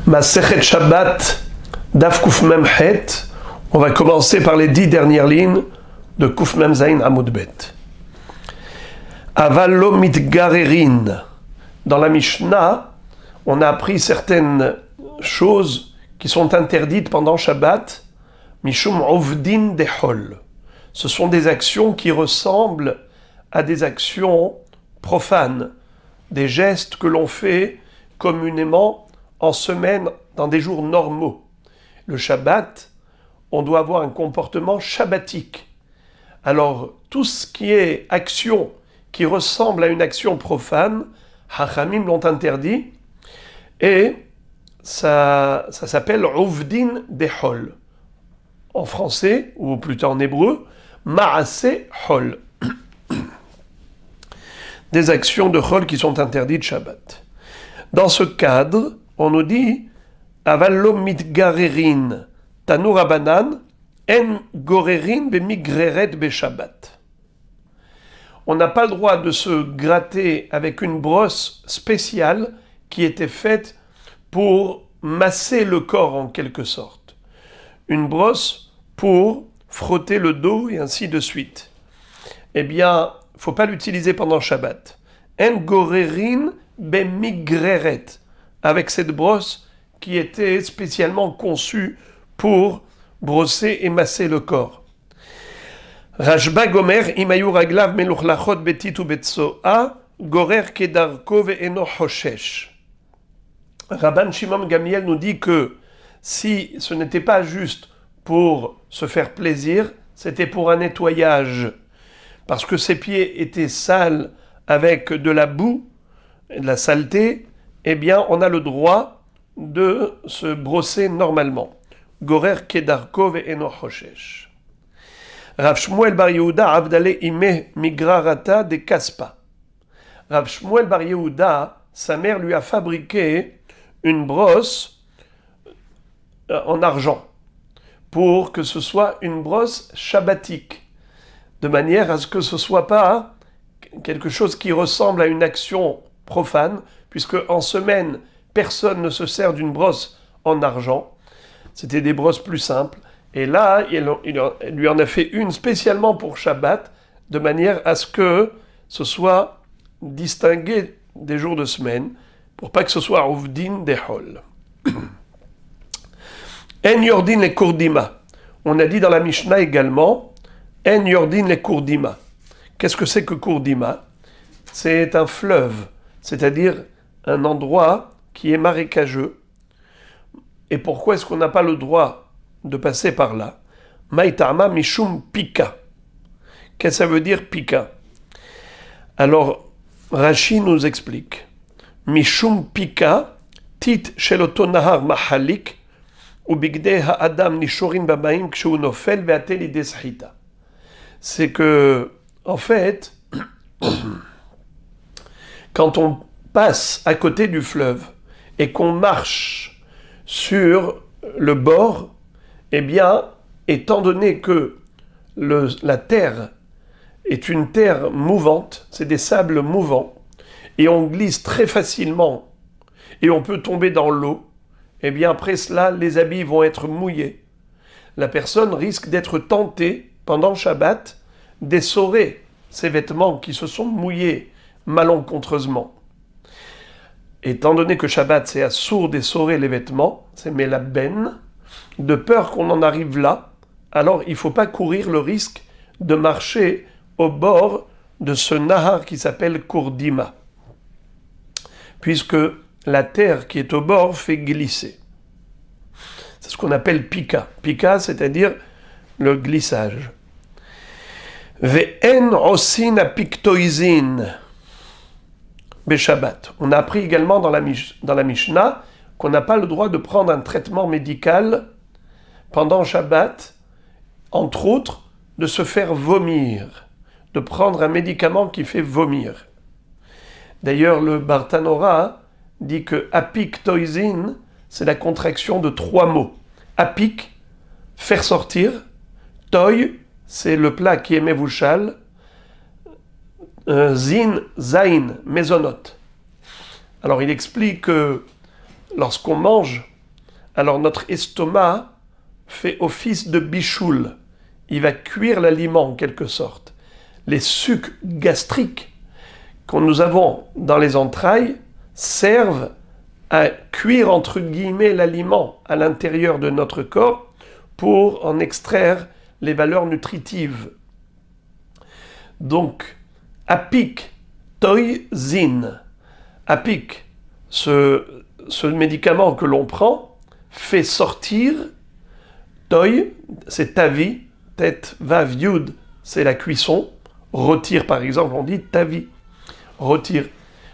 Masechet Shabbat, Daf Kuf Mem Het. On va commencer par les 10 dernières lignes de Kuf Mem Zayin Amud Bet. Avalo mitgarerin. Dans la Mishnah, on a appris certaines choses qui sont interdites pendant Shabbat. Mishum ovdin dehol. Ce sont des actions qui ressemblent à des actions profanes, des gestes que l'on fait communément en semaine dans des jours normaux. Le Shabbat, on doit avoir un comportement shabbatique. Alors, tout ce qui est action qui ressemble à une action profane, Hachamim l'ont interdit, et ça s'appelle Uvdin Dehol. En français, ou plutôt en hébreu, Maaseh Hol. Des actions de Hol qui sont interdites Shabbat. Dans ce cadre, on nous dit Avallo mitgarerin Tanu Rabanan en gorerin bemigreret beshabbat. On n'a pas le droit de se gratter avec une brosse spéciale qui était faite pour masser le corps en quelque sorte. Une brosse pour frotter le dos et ainsi de suite. Eh bien, il ne faut pas l'utiliser pendant Shabbat. En gorerin bemigreret, avec cette brosse qui était spécialement conçue pour brosser et masser le corps. Rashba gomer imayu raglav meluchlachot betit u betsoa gorer kedarko ve'eno hoshesh. Rabban Shimon Gamliel nous dit que si ce n'était pas juste pour se faire plaisir, c'était pour un nettoyage, parce que ses pieds étaient sales avec de la boue, de la saleté, eh bien on a le droit de se brosser normalement. Gorer kedarko ve'eno hoshesh. Rav Shmuel bar Yehuda avdale ime migrarata de kaspa. Rav Shmuel bar Yehuda, sa mère lui a fabriqué une brosse en argent pour que ce soit une brosse shabbatique, de manière à ce que ce soit pas quelque chose qui ressemble à une action profane, puisque en semaine, personne ne se sert d'une brosse en argent. C'était des brosses plus simples. Et là, il lui en a fait une spécialement pour Shabbat, de manière à ce que ce soit distingué des jours de semaine, pour pas que ce soit Uvdin Dehol. En Yordin le Kurdima. On a dit dans la Mishnah également, En Yordin le Kurdima. Qu'est-ce que c'est que Kurdima? C'est un fleuve, c'est-à-dire un endroit qui est marécageux. Et pourquoi est-ce qu'on n'a pas le droit de passer par là? Maïtama mishum pika. Qu'est-ce que ça veut dire pika? Alors, Rashi nous explique. Mishum pika, tit sheloto nahar mahalik, ou bigde ha'adam nishorin babaim kshu nofel ve'atel ideshita. C'est que, en fait, quand on passe à côté du fleuve et qu'on marche sur le bord, eh bien, étant donné que la terre est une terre mouvante, c'est des sables mouvants, et on glisse très facilement, et on peut tomber dans l'eau, eh bien, après cela, les habits vont être mouillés. La personne risque d'être tentée, pendant Shabbat, d'essorer ses vêtements qui se sont mouillés malencontreusement. Étant donné que Shabbat, c'est assourd d'essorer les vêtements, c'est melaben, de peur qu'on en arrive là, alors il ne faut pas courir le risque de marcher au bord de ce nahar qui s'appelle Kurdima, puisque la terre qui est au bord fait glisser. C'est ce qu'on appelle pika. Pika, c'est-à-dire le glissage. Ve'en osin apiktoizin Beshabbat. On a appris également dans la Mishnah qu'on n'a pas le droit de prendre un traitement médical pendant Shabbat, entre autres, de se faire vomir, de prendre un médicament qui fait vomir. D'ailleurs, le Bartanora dit que apiktoizin, c'est la contraction de 3 mots. Apik, faire sortir. Toy, c'est le plat qui est mevouchal. Zin, zain, mésonote. Alors il explique que lorsqu'on mange alors notre estomac fait office de bichoul. Il va cuire l'aliment en quelque sorte. Les sucs gastriques que nous avons dans les entrailles servent à cuire entre guillemets l'aliment à l'intérieur de notre corps pour en extraire les valeurs nutritives. Donc, apik toizin, apik, ce médicament que l'on prend, fait sortir, toy, c'est tavi, tête, vav, yud, c'est la cuisson, retire par exemple, on dit tavi, retire.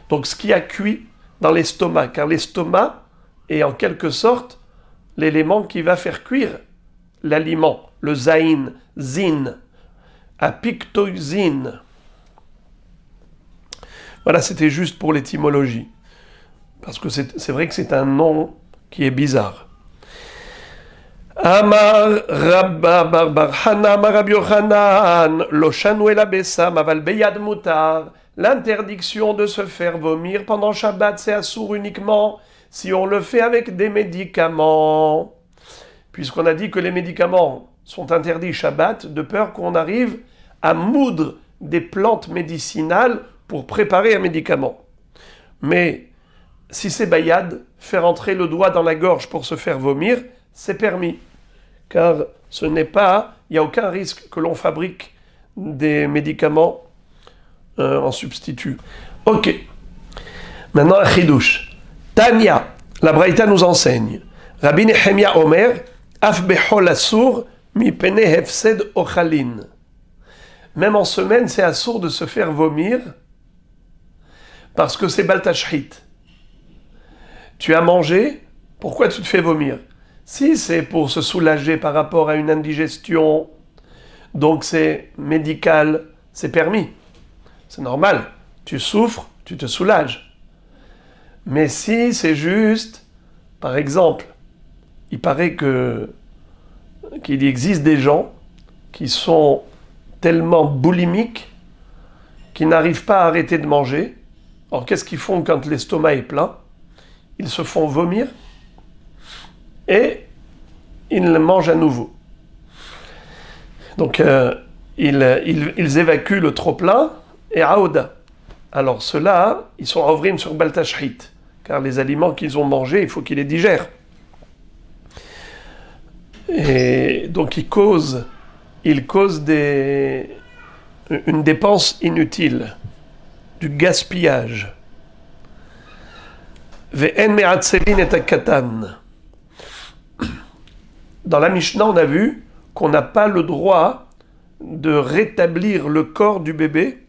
Donc ce qui a cuit dans l'estomac, car l'estomac est en quelque sorte l'élément qui va faire cuire l'aliment, le zaïn, zin, apictoxine. Voilà, c'était juste pour l'étymologie. Parce que c'est vrai que c'est un nom qui est bizarre. Amar Rabba Bar Hana Rabbi Yochanan lo shanu el abessam aval beyad mutar. L'interdiction de se faire vomir pendant Shabbat, c'est assour uniquement si on le fait avec des médicaments. Puisqu'on a dit que les médicaments sont interdits Shabbat, de peur qu'on arrive à moudre des plantes médicinales pour préparer un médicament. Mais si c'est bayad, faire entrer le doigt dans la gorge pour se faire vomir, c'est permis. Car ce n'est pas, il n'y a aucun risque que l'on fabrique des médicaments en substitut. Ok. Maintenant, un chidouche. Tania, la Braïta nous enseigne. Rabbi Nehemia Omer, af bechol assour, mi pene hefsed ochalin. Même en semaine, c'est assour de se faire vomir parce que c'est baltashrit. Tu as mangé, pourquoi tu te fais vomir? Si c'est pour se soulager par rapport à une indigestion, donc c'est médical, c'est permis. C'est normal. Tu souffres, tu te soulages. Mais si c'est juste, par exemple, il paraît qu'il existe des gens qui sont tellement boulimiques qu'ils n'arrivent pas à arrêter de manger. Alors qu'est-ce qu'ils font quand l'estomac est plein? Ils se font vomir et ils le mangent à nouveau. Donc ils évacuent le trop-plein et aouda. Alors ceux-là, ils sont ovrim sur baltashrit, car les aliments qu'ils ont mangés, il faut qu'ils les digèrent. Et donc ils causent une dépense inutile, du gaspillage. Ve'en me'atzevin et akatan. Dans la Mishnah, on a vu qu'on n'a pas le droit de rétablir le corps du bébé,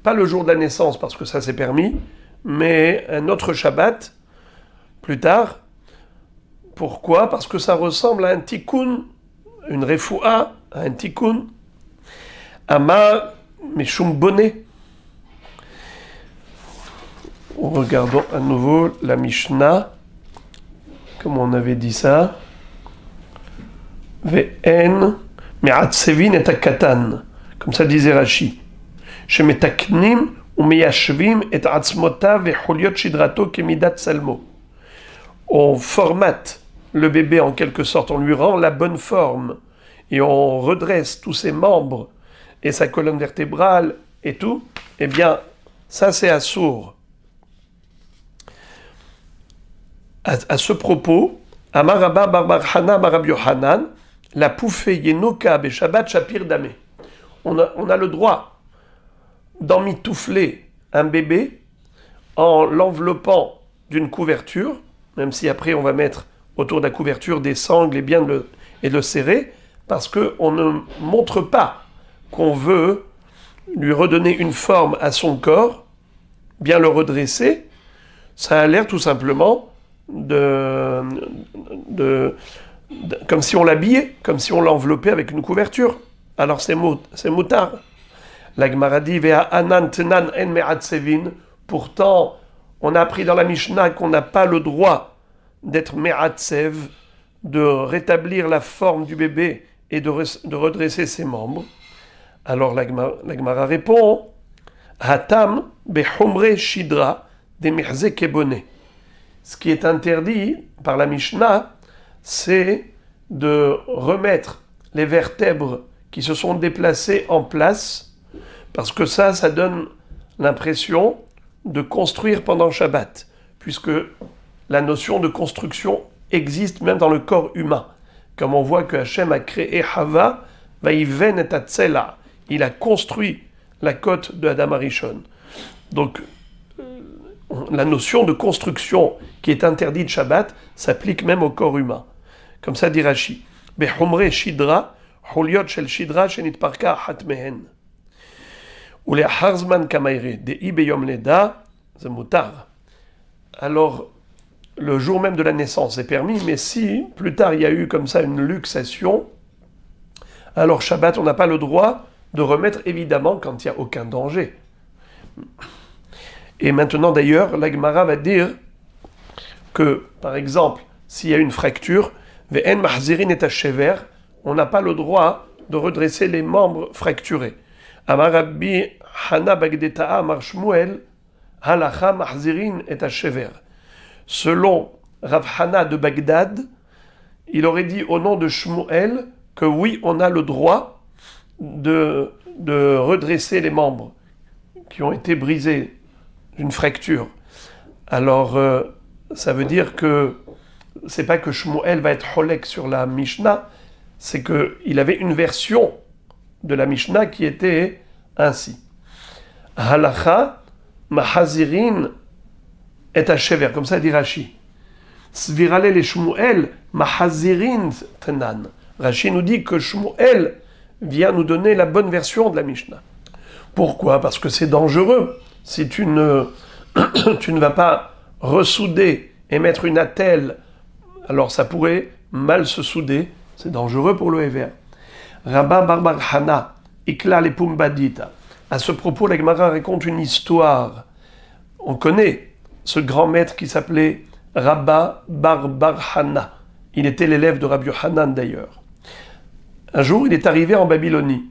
pas le jour de la naissance parce que ça c'est permis, mais un autre Shabbat plus tard. Pourquoi? Parce que ça ressemble à un tikkun, une refoua, un tikkun. Ama meshum bonnet. Regardons à nouveau la Mishnah, comme on avait dit ça. Ve'en me'atzevin et akatan, comme ça disait Rashi. Shemetaknim umeyashvim et atzmotav ve'chuliot shidrato kemidat salmo. On formate le bébé en quelque sorte, on lui rend la bonne forme et on redresse tous ses membres et sa colonne vertébrale et tout. Eh bien, ça c'est assour. À ce propos, Amar Rabba Bar Hana Rabbi Yochanan, la pouffée Yenoka be Shabbat Shapir Damé. On a le droit d'emmitoufler un bébé en l'enveloppant d'une couverture, même si après on va mettre autour de la couverture des sangles et bien de le serrer, parce qu'on ne montre pas qu'on veut lui redonner une forme à son corps, bien le redresser. Ça a l'air tout simplement comme si on l'habillait, comme si on l'enveloppait avec une couverture. Alors c'est moutard. La Gemara dit Vea anan tenan en me'atzevin. Pourtant, on a appris dans la Mishnah qu'on n'a pas le droit d'être me'atzev, de rétablir la forme du bébé et de redresser ses membres. Alors la Gemara répond Hatam behomre shidra de mirze kebone. Ce qui est interdit par la Mishnah, c'est de remettre les vertèbres qui se sont déplacées en place, parce que ça donne l'impression de construire pendant Shabbat, puisque la notion de construction existe même dans le corps humain. Comme on voit que Hachem a créé Hava, Vaïven et Tatsela, il a construit la côte de Adam Arishon. Donc, la notion de construction qui est interdite Shabbat s'applique même au corps humain. Comme ça dit Rashi. Behumre shidra, huliot shel shidra shenitparka ahat mehen. Uleachar zman kamaire, dei beyom leda, c'est mutar. Alors, le jour même de la naissance est permis, mais si plus tard il y a eu comme ça une luxation, alors Shabbat, on n'a pas le droit de remettre, évidemment, quand il n'y a aucun danger. Et maintenant, d'ailleurs, la Gemara va dire que, par exemple, s'il y a une fracture, ve'en mahzirin et hashever, on n'a pas le droit de redresser les membres fracturés. Amar Rabbi Hana Bagdeta'a Amar Shmuel, halacha mahzirin et hashever. Selon Rav Hana de Bagdad, il aurait dit au nom de Shmuel que oui, on a le droit de redresser les membres qui ont été brisés d'une fracture. Alors, ça veut dire que c'est pas que Shmuel va être holek sur la Mishnah, c'est qu'il avait une version de la Mishnah qui était ainsi. Halacha mahazirin et hashever, comme ça dit Rashi. Svirale le Shmuel mahazirin tenan. Rashi nous dit que Shmuel vient nous donner la bonne version de la Mishnah. Pourquoi ? Parce que c'est dangereux. Si tu ne vas pas ressouder et mettre une attelle, alors ça pourrait mal se souder. C'est dangereux pour le Héver. Rabba Barbar Hana, Ikla le Pumbadita. À ce propos, la Gemara raconte une histoire. On connaît ce grand maître qui s'appelait Rabba Barbar Hana. Il était l'élève de Rabbi Yohanan d'ailleurs. Un jour, il est arrivé en Babylonie.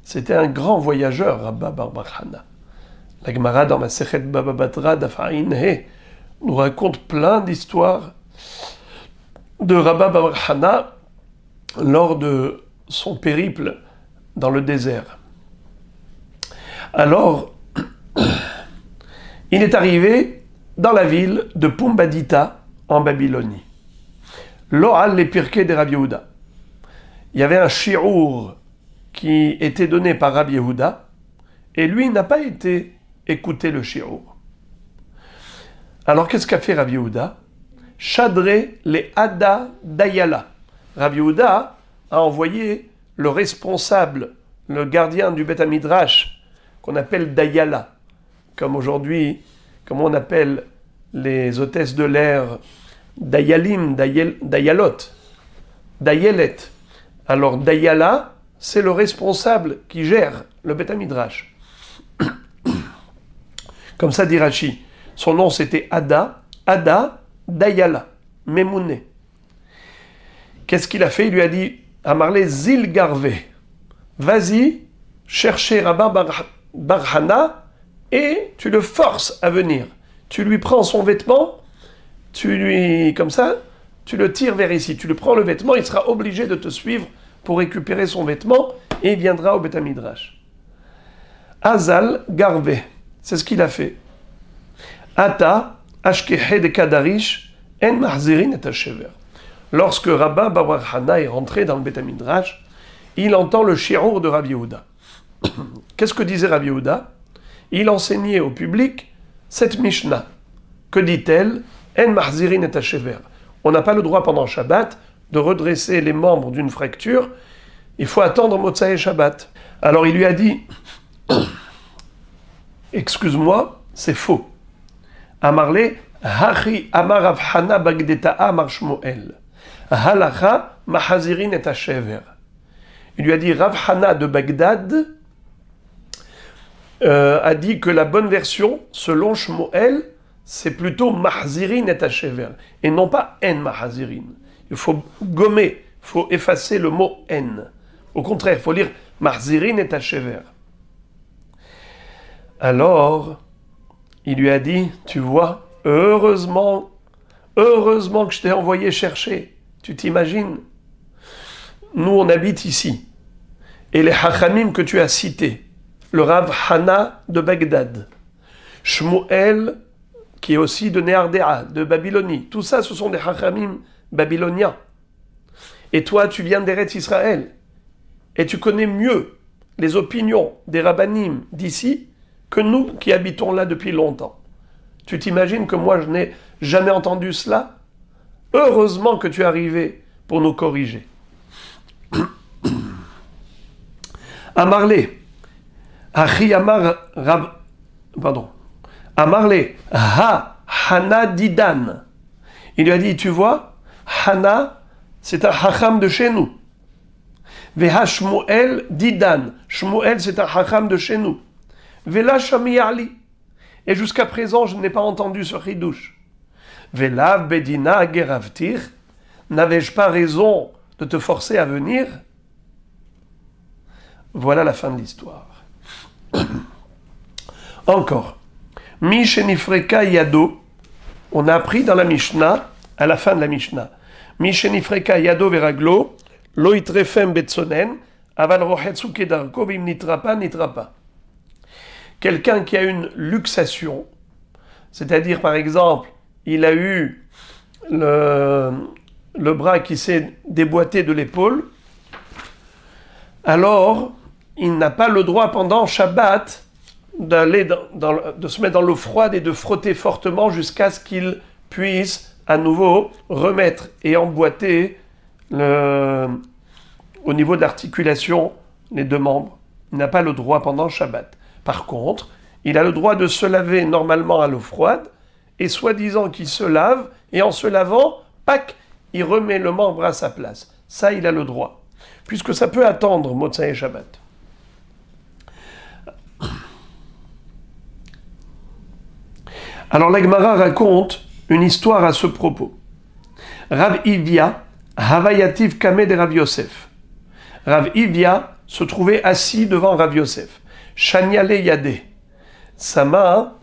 C'était un grand voyageur, Rabba Barbar Hana. La Gemara dans ma Sechet Baba Batra d'Afaïn He nous raconte plein d'histoires de Rabba Barbar Hana lors de son périple dans le désert. Alors, il est arrivé dans la ville de Pumbadita en Babylonie. Lo'al les pirkei de Rabbi Yehuda. Il y avait un shi'ur qui était donné par Rabbi Yehuda et lui n'a pas été écouter le shi'ur. Alors qu'est-ce qu'a fait Rabbi Yehuda ? Shadré les Ada Dayala. Rabbi Yehuda a envoyé le responsable, le gardien du Beth Midrash, qu'on appelle Dayala, comme aujourd'hui, comme on appelle les hôtesses de l'air Dayalim, Dayalot, Dayelet. Alors Dayala, c'est le responsable qui gère le Beth Midrash. Comme ça dit Rashi. Son nom c'était Ada Dayala, Memouné. Qu'est-ce qu'il a fait ? Il lui a dit à Marley Zil Garvé, vas-y chercher Rabba Barhana et tu le forces à venir. Tu lui prends son vêtement, comme ça, tu le tires vers ici. Tu lui prends le vêtement, il sera obligé de te suivre pour récupérer son vêtement et il viendra au Beth Midrash. Azal Garvé, c'est ce qu'il a fait. Ata Ashkehe de Kadarish En Mahzirin et Hashever. Lorsque Rabba Barbar Hana est rentré dans le Beth Midrash, il entend le shi'ur de Rabbi Yehuda. Qu'est-ce que disait Rabbi Yehuda ? Il enseignait au public cette Mishnah. Que dit-elle ? En Mahzirin et Hashever. On n'a pas le droit pendant Shabbat de redresser les membres d'une fracture. Il faut attendre Motzai Shabbat. Alors il lui a dit excuse-moi, c'est faux. Amarle, Hachi Amar Rav Hana Bagdeta'a Amar Shmuel. Halacha Mahazirin et Hashever. Il lui a dit Rav Hana de Bagdad a dit que la bonne version, selon Shmuel, c'est plutôt Mahzirin et Hashever, et non pas En Mahazirin. Il faut gommer, il faut effacer le mot En. Au contraire, il faut lire Mahzirin et Hashever. Alors, il lui a dit, tu vois, heureusement que je t'ai envoyé chercher Tu t'imagines? Nous, on habite ici. Et les Hachamim que tu as cités, le Rav Hana de Bagdad, Shmuel, qui est aussi de Néardéa, de Babylonie, tout ça, ce sont des Hachamim babyloniens. Et toi, tu viens d'Eretz Israël. Et tu connais mieux les opinions des rabbanim d'ici que nous qui habitons là depuis longtemps. Tu t'imagines que moi, je n'ai jamais entendu cela? Heureusement que tu es arrivé pour nous corriger. Amarle, Achi Amar Rav, pardon, Amarle, Ha Hana Didan. Il lui a dit, tu vois, Hana, c'est un hacham de chez nous. Veha Shmuel Didan. Shmuel, c'est un hacham de chez nous. Vela Shamiyali. Et jusqu'à présent, je n'ai pas entendu ce chidouche. Vela Bedina Geravtir. N'avais-je pas raison de te forcer à venir? Voilà la fin de l'histoire. Encore. Mishenifreka Yado. On a appris dans la Mishnah, à la fin de la Mishnah. Mishenifreka Yado Veraglo. Lo itrefem betsonen. Aval rohetsu kedarko vim nitrapa nitrapa. Quelqu'un qui a une luxation, c'est-à-dire par exemple, il a eu le bras qui s'est déboîté de l'épaule, alors il n'a pas le droit pendant Shabbat de se mettre dans l'eau froide et de frotter fortement jusqu'à ce qu'il puisse à nouveau remettre et emboîter au niveau de l'articulation les deux membres. Il n'a pas le droit pendant Shabbat. Par contre, il a le droit de se laver normalement à l'eau froide, et soi-disant qu'il se lave, et en se lavant, pac, il remet le membre à sa place. Ça, il a le droit. Puisque ça peut attendre Motsai et Shabbat. Alors la Gemara raconte une histoire à ce propos. Rav Ivia, Havayativ Kame de Rav Yosef. Rav Ivia se trouvait assis devant Rav Yosef. Shaniale Yade. Sa main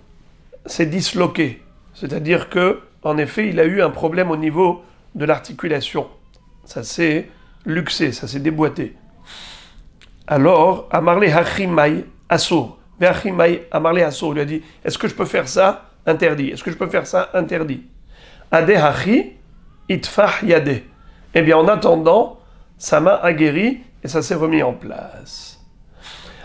s'est disloquée. C'est-à-dire que, en effet, il a eu un problème au niveau de l'articulation. Ça s'est luxé, ça s'est déboîté. Alors, Amarle Hachimai Assour. Ve'achimai Amarle Assour lui a dit, est-ce que je peux faire ça? Interdit. Est-ce que je peux faire ça? Interdit. Ade Hachi Itfah Yade. Eh bien, en attendant, sa main a guéri et ça s'est remis en place.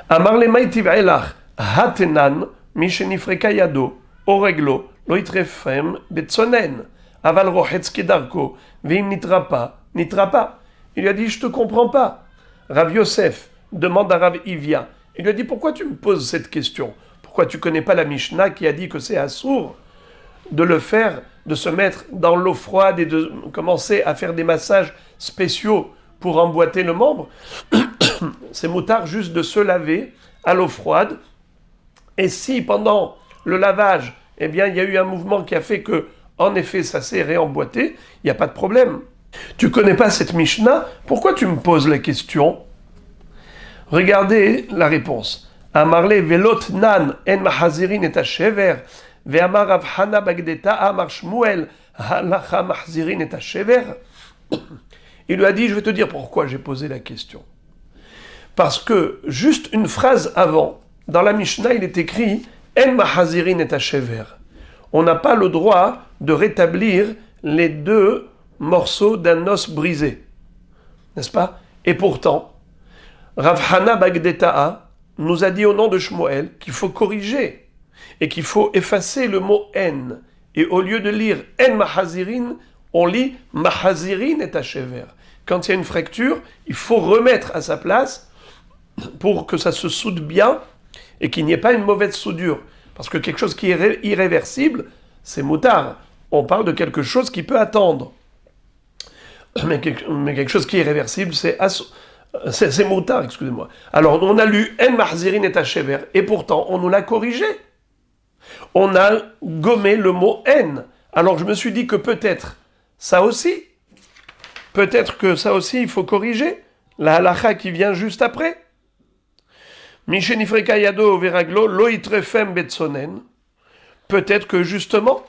Amarle Maïtiv Elach Hatenan Mishenifreka Yado Oreglo Loitrefem Betsonen Aval Rohetz Kedarko Vim Nitrapa. Il lui a dit, je te comprends pas. Rav Yosef demande à Rav Ivia. Il lui a dit, pourquoi tu me poses cette question? Pourquoi tu connais pas la Mishnah qui a dit que c'est assour de le faire, de se mettre dans l'eau froide et de commencer à faire des massages spéciaux pour emboîter le membre? C'est moutard juste de se laver à l'eau froide. Et si pendant le lavage, eh bien, il y a eu un mouvement qui a fait que, en effet, ça s'est réemboîté, il n'y a pas de problème. Tu connais pas cette Mishnah? Pourquoi tu me poses la question? Regardez la réponse. Amarle velot nan en mahazirin et shever ve'amar Rav Hana bagdeta amar Shmuel halacha mahzirin et shever. Il lui a dit, je vais te dire pourquoi j'ai posé la question. Parce que juste une phrase avant, dans la Mishnah, il est écrit en mahazirin et shever. On n'a pas le droit de rétablir les deux morceaux d'un os brisé, n'est-ce pas? Et pourtant, Rav Hana Bagdeta'a nous a dit au nom de Shmuel qu'il faut corriger et qu'il faut effacer le mot en. Et au lieu de lire en mahazirin, on lit mahazirin et shever. Quand il y a une fracture, il faut remettre à sa place pour que ça se soude bien et qu'il n'y ait pas une mauvaise soudure. Parce que quelque chose qui est irréversible, c'est moutard. On parle de quelque chose qui peut attendre. Mais quelque chose qui est irréversible, c'est moutard, excusez-moi. Alors, on a lu En Mahzirin et Shever, et pourtant, on nous l'a corrigé. On a gommé le mot En. Alors, je me suis dit que peut-être ça aussi, il faut corriger. La halacha qui vient juste après. Mishenifreka yado veraglo loitrefem betsonen. Peut-être que justement,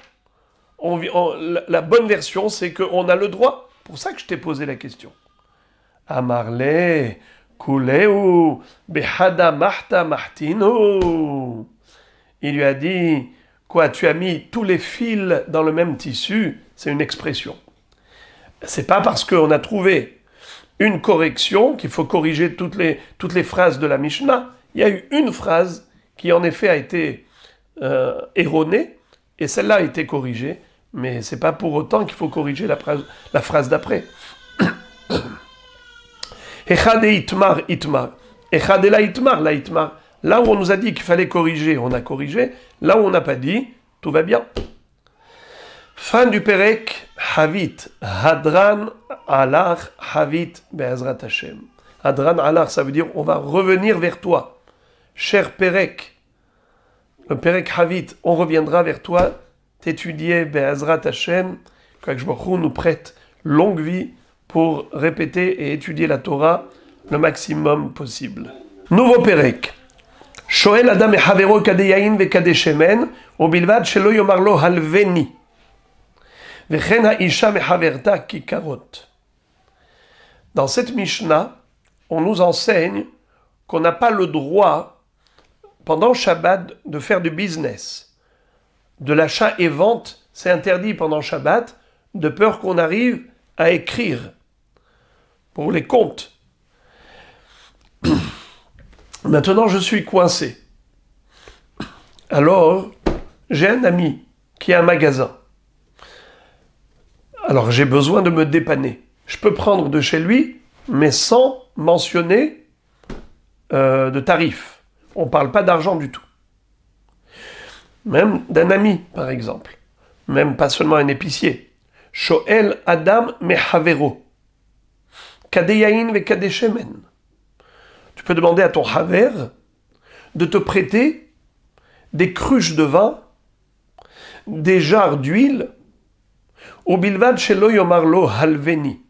la bonne version, c'est qu'on a le droit. pour ça que je t'ai posé la question. Amarle, kuleu, behada mahta mahtino. Il lui a dit, quoi, tu as mis tous les fils dans le même tissu, c'est une expression. C'est pas parce qu'on a trouvé une correction qu'il faut corriger toutes les phrases de la Mishnah. Il y a eu une phrase qui en effet a été erronée, et celle-là a été corrigée, mais c'est pas pour autant qu'il faut corriger la phrase d'après. Echade itmar, itmar. Echade la itmar, la itmar. Là où on nous a dit qu'il fallait corriger, on a corrigé. Là où on n'a pas dit, tout va bien. Fin du Perek, Havit. Hadran alach Havit be'ezrat Hashem. Hadran alach, ça veut dire on va revenir vers toi. Cher Perek, le Perek Havit, on reviendra vers toi, t'étudier be'ezrat Hashem, qu'Akadosh Baruch Hu nous prête longue vie pour répéter et étudier la Torah le maximum possible. Nouveau Perek. Shoel Adam echavero kade yain vekade shemen, ubilvad shelo yomar lo halveni. Vechen ha'isha mechaverta kikarot. Dans cette Mishnah, on nous enseigne qu'on n'a pas le droit, pendant Shabbat, de faire du business. De l'achat et vente, c'est interdit pendant Shabbat, de peur qu'on arrive à écrire pour les comptes. Maintenant, je suis coincé. Alors, j'ai un ami qui a un magasin. Alors, j'ai besoin de me dépanner. Je peux prendre de chez lui, mais sans mentionner de tarif. On ne parle pas d'argent du tout. Même d'un ami, par exemple. Même pas seulement un épicier. Shoel Adam mehavero. Kadeyain ve kadeshemen. Tu peux demander à ton haver de te prêter des cruches de vin, des jarres d'huile, au bilvad shelo yomar lo halveni,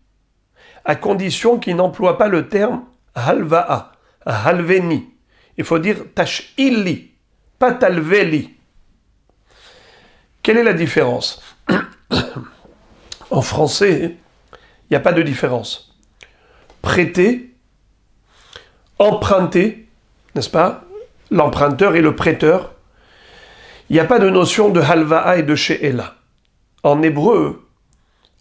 à condition qu'il n'emploie pas le terme halva'a, halveni. Il faut dire tash'ili, pas talveli. Quelle est la différence? En français, il n'y a pas de différence. Prêter, emprunter, n'est-ce pas? L'emprunteur et le prêteur. Il n'y a pas de notion de halva'a et de she'ela. En hébreu,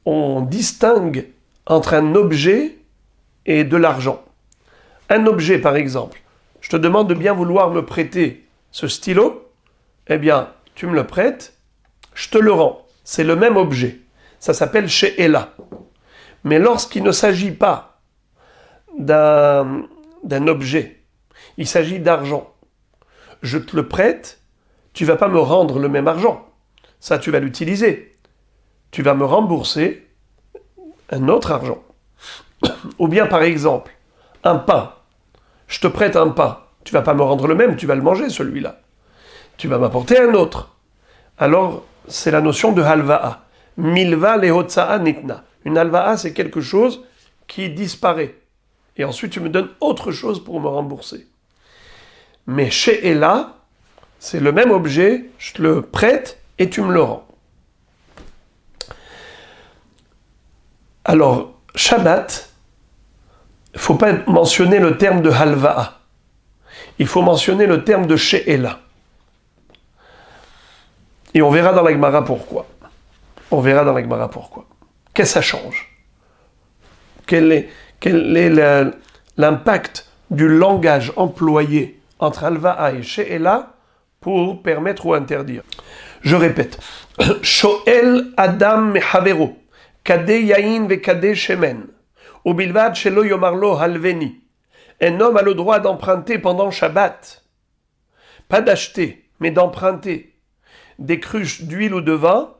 on distingue entre un objet et de l'argent. Un objet, par exemple. Je te demande de bien vouloir me prêter ce stylo. Eh bien, tu me le prêtes, je te le rends. C'est le même objet. Ça s'appelle she'ela. Mais lorsqu'il ne s'agit pas d'un objet, il s'agit d'argent. Je te le prête, tu ne vas pas me rendre le même argent. Ça, tu vas l'utiliser. Tu vas me rembourser un autre argent. Ou bien, par exemple, un pain. Je te prête un pain. Tu ne vas pas me rendre le même, tu vas le manger, celui-là. Tu vas m'apporter un autre. Alors, c'est la notion de halva'a. Milva lehotza'a nitna. Une halva'a, c'est quelque chose qui disparaît. Et ensuite, tu me donnes autre chose pour me rembourser. Mais she'ela, c'est le même objet, je te le prête et tu me le rends. Alors, Shabbat, il ne faut pas mentionner le terme de halva'a. Il faut mentionner le terme de she'ela. Et on verra dans la Gemara pourquoi. On verra dans la Gemara pourquoi. Qu'est-ce que ça change? Quel est l'impact du langage employé entre halva'a et she'ela pour permettre ou interdire? Je répète. Shoel Adam mehavero. Kade yain ve kade shemen. Ubilvad shelo yomar lo halveni. Un homme a le droit d'emprunter pendant Shabbat. Pas d'acheter, mais d'emprunter des cruches d'huile ou de vin,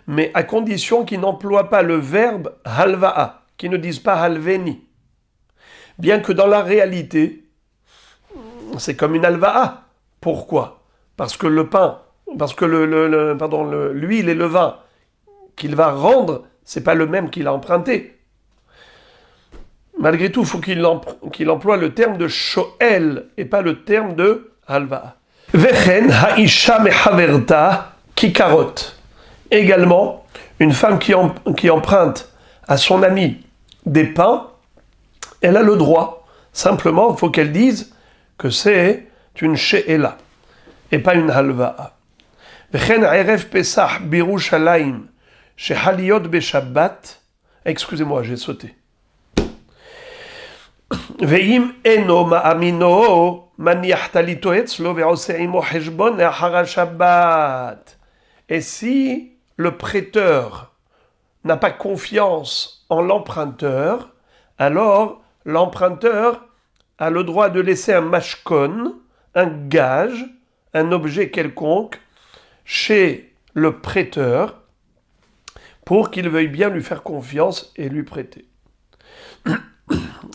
mais à condition qu'il n'emploie pas le verbe halva'a, qu'il ne dise pas halveni. Bien que dans la réalité, c'est comme une halva'a. Pourquoi? Parce que le pain, parce que l'huile et le vin qu'il va rendre, c'est pas le même qu'il a emprunté. Malgré tout, il faut qu'il emploie le terme de shoel et pas le terme de halva'a. Vechen ha'isha mechaverta kikarot. Également, une femme qui emprunte à son ami des pains, elle a le droit. Simplement, il faut qu'elle dise que c'est une she'ela et pas une halva'a. V'chen erev Pesach birushalayim shehaliyot beshabbat. Excusez-moi, j'ai sauté. Ve'im eno ma'amino maniach talito etzlo ve'oseh imo cheshbon le'achar Shabbat. Et si le prêteur n'a pas confiance en l'emprunteur, alors l'emprunteur a le droit de laisser un mashkon, un gage, un objet quelconque, chez le prêteur, pour qu'il veuille bien lui faire confiance et lui prêter.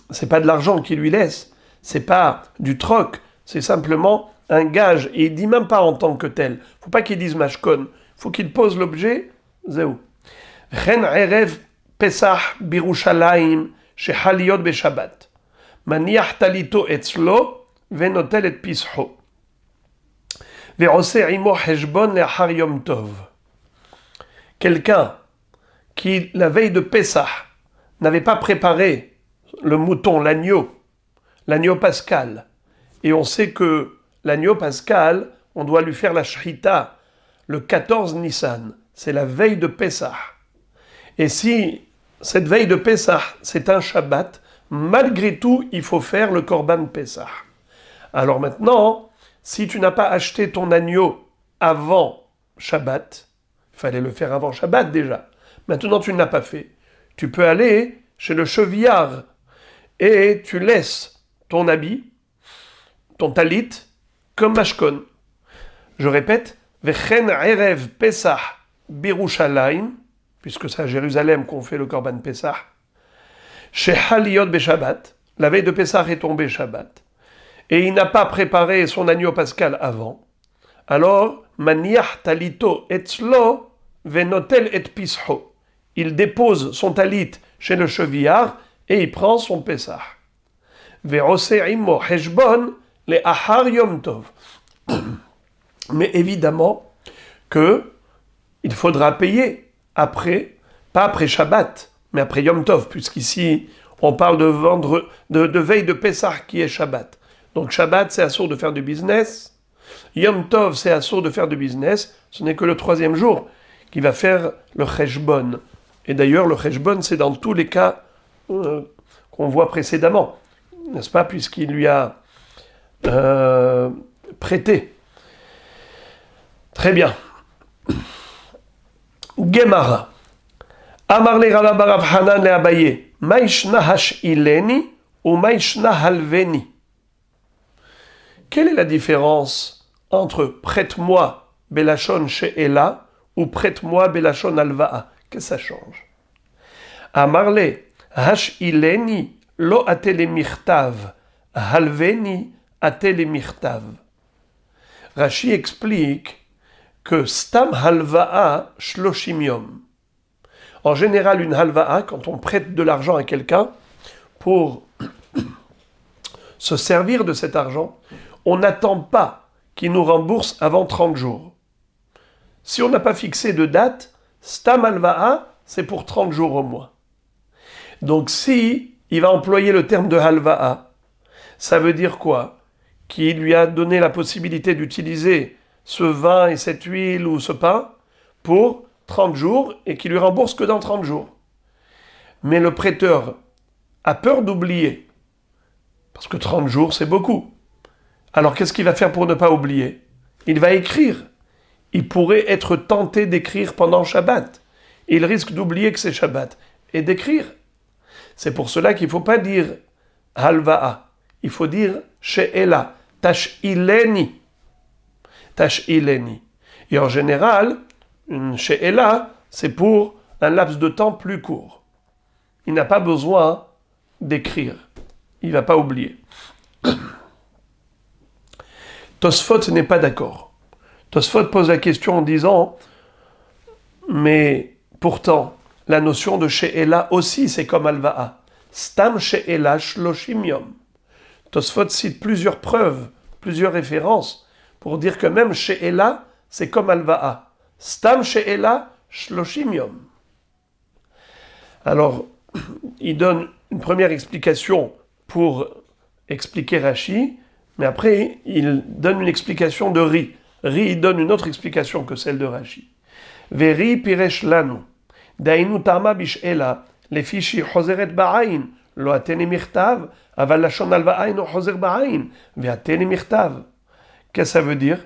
C'est pas de l'argent qu'il lui laisse, c'est pas du troc, c'est simplement un gage. Et il dit même pas en tant que tel. Faut pas qu'il dise mashkon, faut qu'il pose l'objet, zéou. Chen erev Pesach birushalayim shehaliyot beshabbat. Maniach talito etzlo venotel et pisho. Ve'oseh imo cheshbon le'achar yom tov. Quelqu'un qui, la veille de Pesach, n'avait pas préparé le mouton, l'agneau pascal, et on sait que l'agneau pascal, on doit lui faire la shrita le 14 Nissan, c'est la veille de Pesach. Et si cette veille de Pesach, c'est un Shabbat, malgré tout, il faut faire le Korban Pesach. Alors maintenant, si tu n'as pas acheté ton agneau avant Shabbat, il fallait le faire avant Shabbat déjà, maintenant tu ne l'as pas fait, tu peux aller chez le chevillard et tu laisses ton habit, ton talit, comme mashkon. Je répète, Vechen erev Pesach birushalayim, puisque c'est à Jérusalem qu'on fait le Korban Pesach, chez Haliyot Beshabbat, la veille de Pesach est tombée Shabbat, et il n'a pas préparé son agneau pascal avant, alors, maniach talito etzlo venotel et pisho. Il dépose son talit chez le chevillard et il prend son Pesach. Ve'oseh imo cheshbon le'achar yom tov. Mais évidemment que il faudra payer après, pas après Shabbat, mais après Yom Tov, puisqu'ici on parle de veille de Pesach qui est Shabbat. Donc Shabbat c'est assourd de faire du business, Yom Tov c'est assourd de faire du business, ce n'est que le 3e jour qui va faire le cheshbon. Et d'ailleurs le cheshbon c'est dans tous les cas qu'on voit précédemment, n'est-ce pas, puisqu'il lui a prêté. Très bien. Gemara. Amar le Rava bar Rav Hanan le Abaye. Maishna hashileni ou maishna halveni. Quelle est la différence entre prête-moi belashon she'ela ou prête-moi belashon alva'a? Qu'est-ce que ça change? Amar le hashileni lo atele mirtav. Halveni atele mirtav. Rashi explique que stam halva'a shloshim yom. En général, une halva'a, quand on prête de l'argent à quelqu'un pour se servir de cet argent, on n'attend pas qu'il nous rembourse avant 30 jours. Si on n'a pas fixé de date, stam halva'a, c'est pour 30 jours au moins. Donc si il va employer le terme de halva'a, ça veut dire quoi? Qu'il lui a donné la possibilité d'utiliser ce vin et cette huile ou ce pain pour 30 jours et qu'il lui rembourse que dans 30 jours. Mais le prêteur a peur d'oublier, parce que 30 jours c'est beaucoup. Alors qu'est-ce qu'il va faire pour ne pas oublier? Il va écrire. Il pourrait être tenté d'écrire pendant Shabbat. Il risque d'oublier que c'est Shabbat et d'écrire. C'est pour cela qu'il ne faut pas dire halva'a. Il faut dire she'ela, tash'ileni. Tash'ileni. Et en général, une she'ela, c'est pour un laps de temps plus court. Il n'a pas besoin d'écrire. Il ne va pas oublier. Tosfot n'est pas d'accord. Tosfot pose la question en disant « Mais pourtant, la notion de she'ela aussi, c'est comme alva'a. Stam she'ela shloshim yom. » Tosfot cite plusieurs preuves, plusieurs références pour dire que même she'ela, c'est comme alva'a. Stam she'ela shloshim yom. Alors, il donne une première explication pour expliquer Rashi, mais après, il donne une explication de Ri. Ri, il donne une autre explication que celle de Rashi. Veri piresh lanu, dainu tama bish'ela, lefi shi chozeret ba'ayin, lo atene mirtav, aval lashon al ba'ayin o chozer ba'ayin, ve atene mirtav. Qu'est-ce que ça veut dire?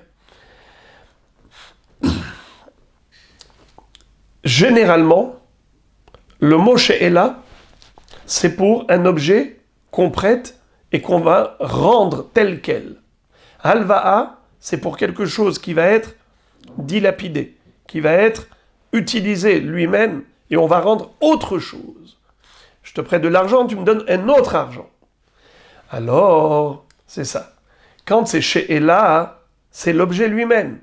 Généralement, le mot she'ela, c'est pour un objet qu'on prête et qu'on va rendre tel quel. Halva'a, c'est pour quelque chose qui va être dilapidé, qui va être utilisé lui-même et on va rendre autre chose. Je te prête de l'argent, tu me donnes un autre argent. Alors, c'est ça. Quand c'est she'ela, c'est l'objet lui-même.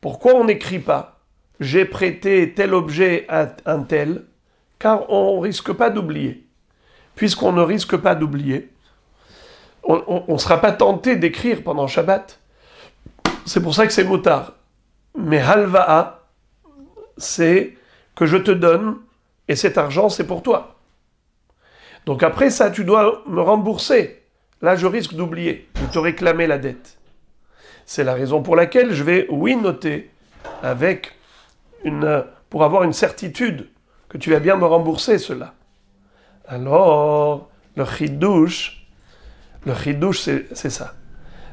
Pourquoi on n'écrit pas « j'ai prêté tel objet à un tel » car on ne risque pas d'oublier. Puisqu'on ne risque pas d'oublier, on ne sera pas tenté d'écrire pendant Shabbat. C'est pour ça que c'est motard. Mais halva'a, c'est que je te donne, et cet argent, c'est pour toi. Donc après ça, tu dois me rembourser. Là, je risque d'oublier, de te réclamer la dette. C'est la raison pour laquelle je vais, oui, noter pour avoir une certitude que tu vas bien me rembourser cela. Alors, le chidouche, c'est ça.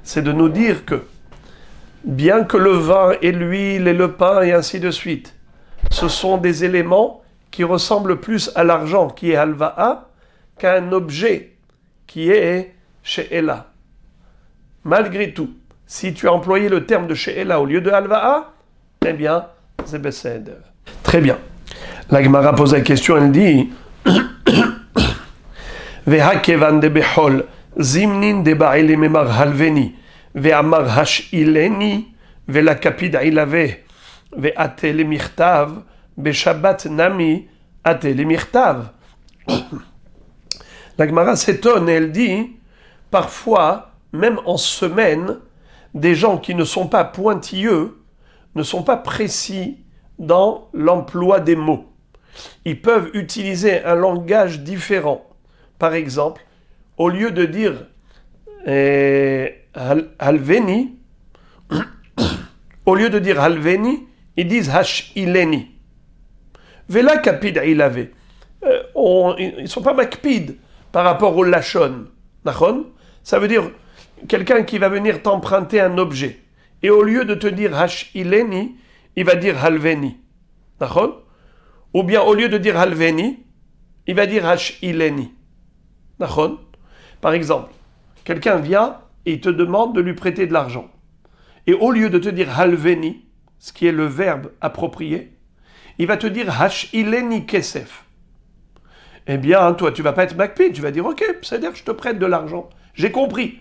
C'est de nous dire que, bien que le vin et l'huile et le pain et ainsi de suite, ce sont des éléments qui ressemblent plus à l'argent qui est halva'a qu'à un objet qui est she'ela. Malgré tout, si tu as employé le terme de she'ela au lieu de halva'a, eh bien, c'est beseder. Très bien. La Gemara pose la question, elle dit Vehakevan de behol zimnin de ba'ile memar halveni ve'amar hash'ileni ve'lakapid ilave ve'ate le mirtav be'shabbat nami ate le mirtav. La Gemara s'étonne et elle dit parfois, même en semaine, des gens qui ne sont pas pointilleux, ne sont pas précis dans l'emploi des mots. Ils peuvent utiliser un langage différent. Par exemple, au lieu de dire halveni, ils disent hash'ileni. Vela kapid ilave. Ils ne sont pas makpid par rapport au lachon. Ça veut dire quelqu'un qui va venir t'emprunter un objet. Et au lieu de te dire hash'ileni, il va dire halveni. Ou bien au lieu de dire halveni, il va dire hash'ileni. Par exemple, quelqu'un vient et il te demande de lui prêter de l'argent. Et au lieu de te dire halveni, ce qui est le verbe approprié, il va te dire hash'ileni kesef. Eh bien, toi, tu vas pas être makpid, tu vas dire ok, c'est-à-dire que je te prête de l'argent. J'ai compris.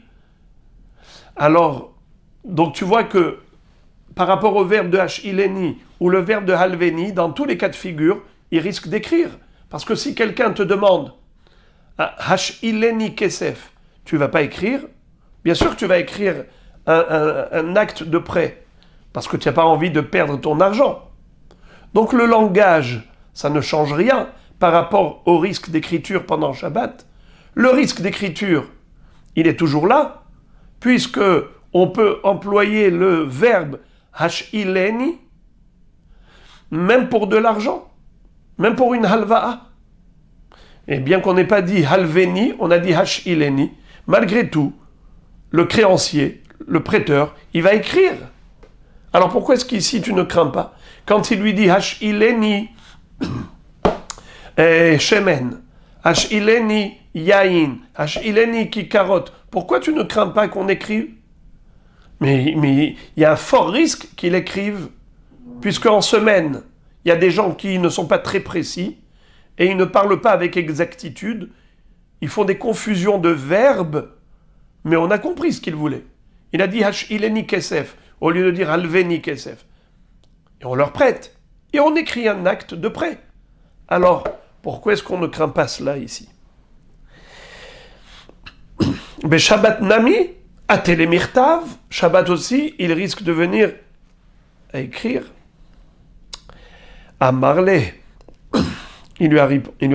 Alors, donc tu vois que par rapport au verbe de hash'ileni ou le verbe de halveni, dans tous les cas de figure, il risque d'écrire. Parce que si quelqu'un te demande hash'ileni kesef, tu ne vas pas écrire. Bien sûr que tu vas écrire un acte de prêt, parce que tu n'as pas envie de perdre ton argent. Donc le langage, ça ne change rien par rapport au risque d'écriture pendant Shabbat. Le risque d'écriture, il est toujours là, puisque on peut employer le verbe hash'ileni, même pour de l'argent, même pour une halva'a. Et bien qu'on n'ait pas dit halveni, on a dit hash'ileni. Malgré tout, le créancier, le prêteur, il va écrire. Alors pourquoi est-ce qu'ici tu ne crains pas? Quand il lui dit hash'ileni shemen, hash'ileni yain, hash'ileni kikarot, pourquoi tu ne crains pas qu'on écrive? Mais il y a un fort risque qu'il écrive, puisque en semaine, il y a des gens qui ne sont pas très précis, et ils ne parlent pas avec exactitude, ils font des confusions de verbes, mais on a compris ce qu'il voulait. Il a dit hash'ileni kesef, au lieu de dire halveni kesef. Et on leur prête, et on écrit un acte de prêt. Alors, pourquoi est-ce qu'on ne craint pas cela ici? Mais Shabbat nami, atele mirtav, Shabbat aussi, il risque de venir à écrire. Amarle, il lui a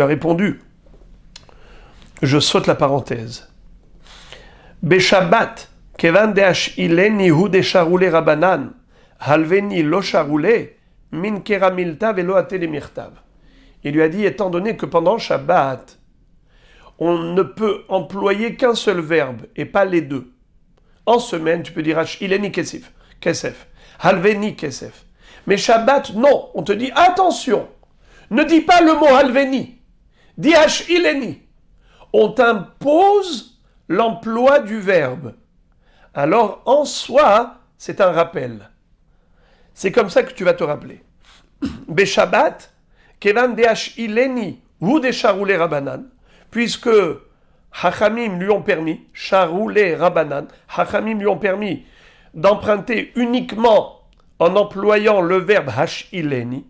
répondu, je saute la parenthèse. Beshabbat, kevan de'ashileni hu desharule rabanan, halveni lo sharule, min kera milta velo atele mirtav. Il lui a dit, étant donné que pendant Shabbat, on ne peut employer qu'un seul verbe et pas les deux. En semaine, tu peux dire Hashileni kesef, halveni kesef. Mais Shabbat, non, on te dit attention, ne dis pas le mot halveni, dis Hashileni. On t'impose l'emploi du verbe. Alors, en soi, c'est un rappel. C'est comme ça que tu vas te rappeler. Beshabbat, kevan dehashileni ou desharoule rabanan, puisque Hachamim lui ont permis, sharoule rabanan, Hachamim lui ont permis d'emprunter uniquement en employant le verbe hashileni,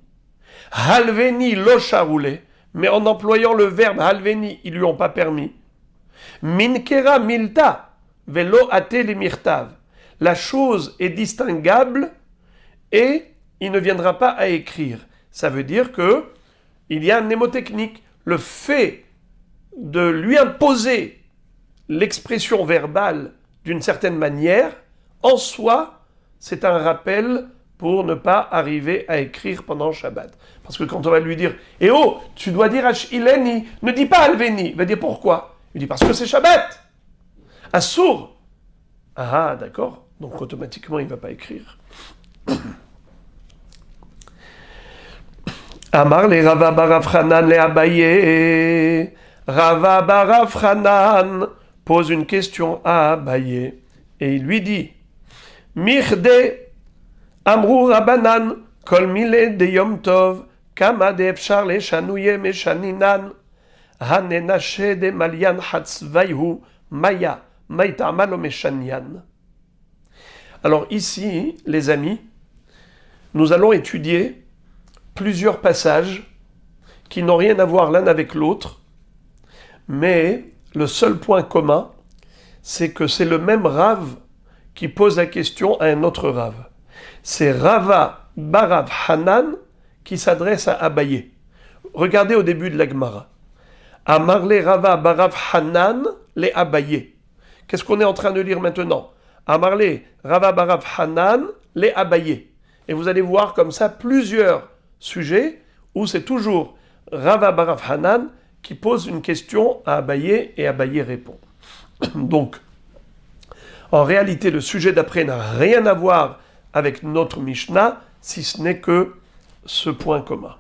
halveni lo sharoule, mais en employant le verbe halveni, ils lui ont pas permis. Minkera milta velo ate les mirtav. La chose est distinguable et il ne viendra pas à écrire. Ça veut dire que il y a un mnémotechnique. Le fait de lui imposer l'expression verbale d'une certaine manière, en soi, c'est un rappel pour ne pas arriver à écrire pendant Shabbat. Parce que quand on va lui dire « Eh oh, tu dois dire Hashileni, ne dis pas Halveni », il va dire « Pourquoi ?» Il dit « Parce que c'est Shabbat !» Assour. Ah, d'accord. Donc automatiquement, il ne va pas écrire. Amar le Rava Barav Hanan le Abaye. Rava Barav Hanan pose une question à Abaye et il lui dit Mirde Amrou Rabanan Kol Mile de Yom Tov Kama de Efshar le Shanouye Meshaninan Hanenashe de Malian Hatzvayhu Maya Maïtamalo Meshanian. Alors ici, les amis, nous allons étudier plusieurs passages qui n'ont rien à voir l'un avec l'autre, mais le seul point commun, c'est que c'est le même Rav qui pose la question à un autre Rav. C'est Rava Barav Hanan qui s'adresse à Abaye. Regardez au début de la Gemara. Amarle Rava Barav Hanan le Abaye. Qu'est-ce qu'on est en train de lire maintenant? Amarle Rava Barav Hanan le Abaye. Et vous allez voir comme ça plusieurs sujets où c'est toujours Rava Barav Hanan qui pose une question à Abaye et Abaye répond. Donc, en réalité, le sujet d'après n'a rien à voir avec notre Mishnah, si ce n'est que ce point commun.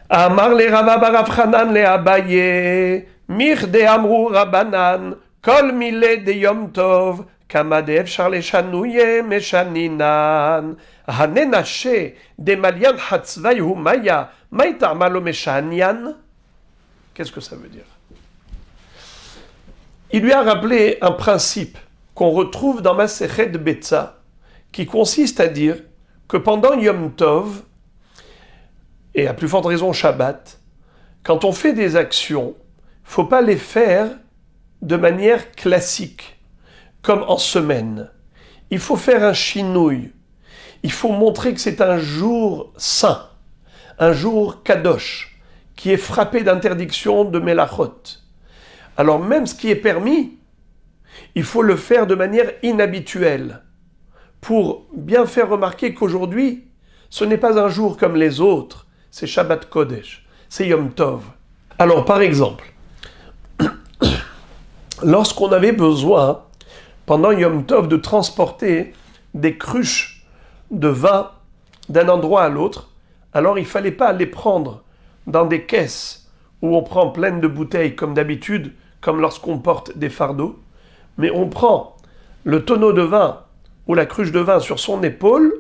Amar le Rava Barav Hanan le Abaye, mir de amru Rabanan, kol mile de Yom Tov, kama de efshar le shanouye meshaninan, hanenashe de malian hatzvayhu maya, maïtarmalo meshanian. Qu'est-ce que ça veut dire? Il lui a rappelé un principe qu'on retrouve dans Masechet Betza, qui consiste à dire que pendant Yom Tov, et à plus forte raison Shabbat, quand on fait des actions, il ne faut pas les faire de manière classique, comme en semaine. Il faut faire un chinouille. Il faut montrer que c'est un jour saint, un jour kadosh, qui est frappé d'interdiction de melachot. Alors même ce qui est permis, il faut le faire de manière inhabituelle, pour bien faire remarquer qu'aujourd'hui, ce n'est pas un jour comme les autres, c'est Shabbat Kodesh, c'est Yom Tov. Alors par exemple, lorsqu'on avait besoin, pendant Yom Tov, de transporter des cruches de vin d'un endroit à l'autre, alors il ne fallait pas les prendre dans des caisses où on prend plein de bouteilles comme d'habitude, comme lorsqu'on porte des fardeaux, mais on prend le tonneau de vin ou la cruche de vin sur son épaule,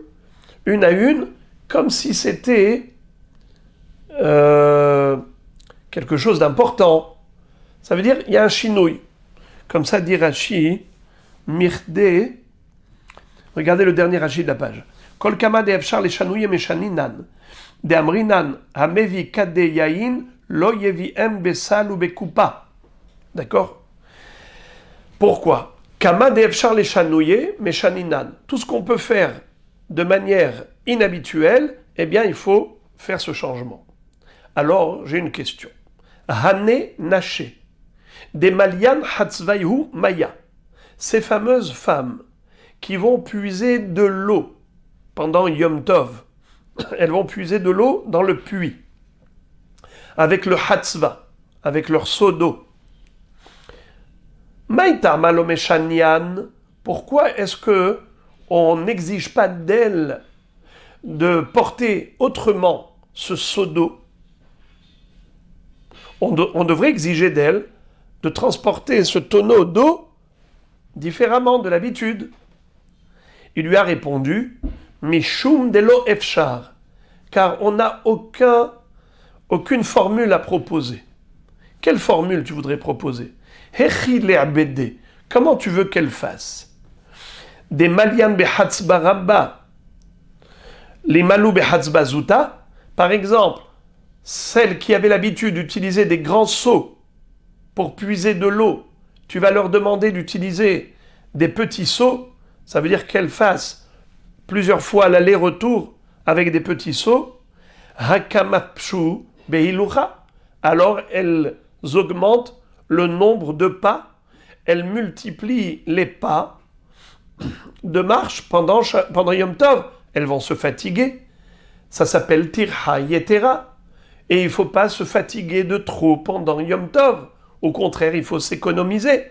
une à une, comme si c'était quelque chose d'important. Ça veut dire il y a un chinouille. Comme ça dit Rashi, Mirde, regardez le dernier Rashi de la page. Kol kama de efshar le shanouye meshaninan. De amrinan hamevi kade yain lo yeviem besal ou bekupa. D'accord? Pourquoi? Kama de efshar le shanouye meshaninan. Tout ce qu'on peut faire de manière inhabituelle, eh bien, il faut faire ce changement. Alors, j'ai une question. Hane Naché, des Malian Hatzvayhu Maya, ces fameuses femmes qui vont puiser de l'eau pendant Yom Tov, elles vont puiser de l'eau dans le puits, avec le Hatzva, avec leur seau d'eau. Maïta Malomeshanian, pourquoi est-ce que on n'exige pas d'elles de porter autrement ce seau d'eau? On devrait exiger d'elles de transporter ce tonneau d'eau différemment de l'habitude. Il lui a répondu, Mishum de lo efshar, car on n'a aucune formule à proposer. Quelle formule tu voudrais proposer? Hechi le'abede, comment tu veux qu'elle fasse? Des malian behatzba rabba, les malou behatzba zuta, par exemple, celles qui avaient l'habitude d'utiliser des grands seaux pour puiser de l'eau, tu vas leur demander d'utiliser des petits seaux, ça veut dire qu'elles fassent plusieurs fois l'aller-retour avec des petits seaux. Hakamapshu behilucha, alors elles augmentent le nombre de pas, elles multiplient les pas de marche pendant Yom Tov. Elles vont se fatiguer. Ça s'appelle tirha yetera. Et il ne faut pas se fatiguer de trop pendant Yom Tov. Au contraire, il faut s'économiser.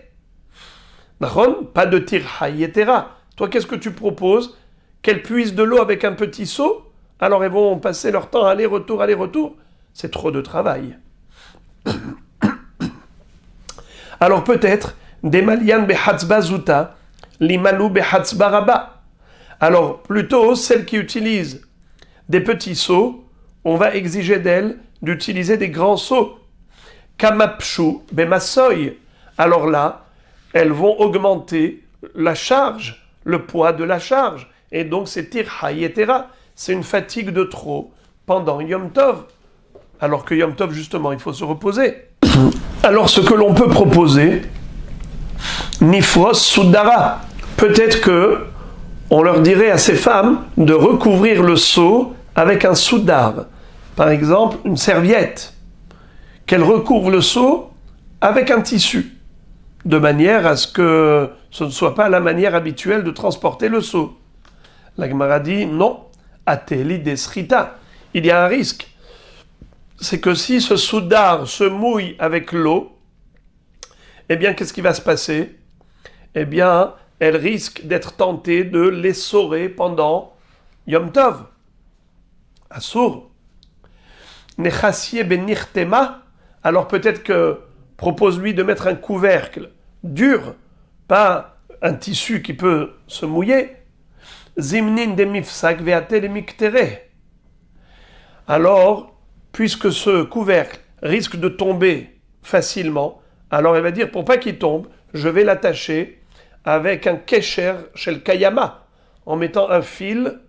Pas de tirha yetera. Toi, qu'est-ce que tu proposes? Qu'elles puisent de l'eau avec un petit seau? Alors elles vont passer leur temps aller-retour, aller-retour. C'est trop de travail. Alors peut-être, des malian behatzba zuta, limalou behatzba rabba. Alors plutôt, celles qui utilisent des petits seaux, on va exiger d'elles d'utiliser des grands seaux. Kamapshu bemasoy. Alors là, elles vont augmenter la charge, le poids de la charge. Et donc c'est tirha yetera. C'est une fatigue de trop pendant Yom Tov. Alors que Yom Tov, justement, il faut se reposer. Alors ce que l'on peut proposer, Nifros Soudara, peut-être que on leur dirait à ces femmes de recouvrir le seau avec un soudar, par exemple une serviette, qu'elles recouvrent le seau avec un tissu, de manière à ce que ce ne soit pas la manière habituelle de transporter le seau. La Gemara dit non, ateli desrita, il y a un risque. C'est que si ce soudar se mouille avec l'eau, eh bien, qu'est-ce qui va se passer? Eh bien, elle risque d'être tentée de l'essorer pendant Yom Tov. Assour. Nechassier benirtema, alors peut-être que propose-lui de mettre un couvercle dur, pas un tissu qui peut se mouiller. Zimnin demifsak veatel miktere. Alors, puisque ce couvercle risque de tomber facilement, alors elle va dire, pour pas qu'il tombe, je vais l'attacher avec un kesher chez le kayama, en mettant un fil,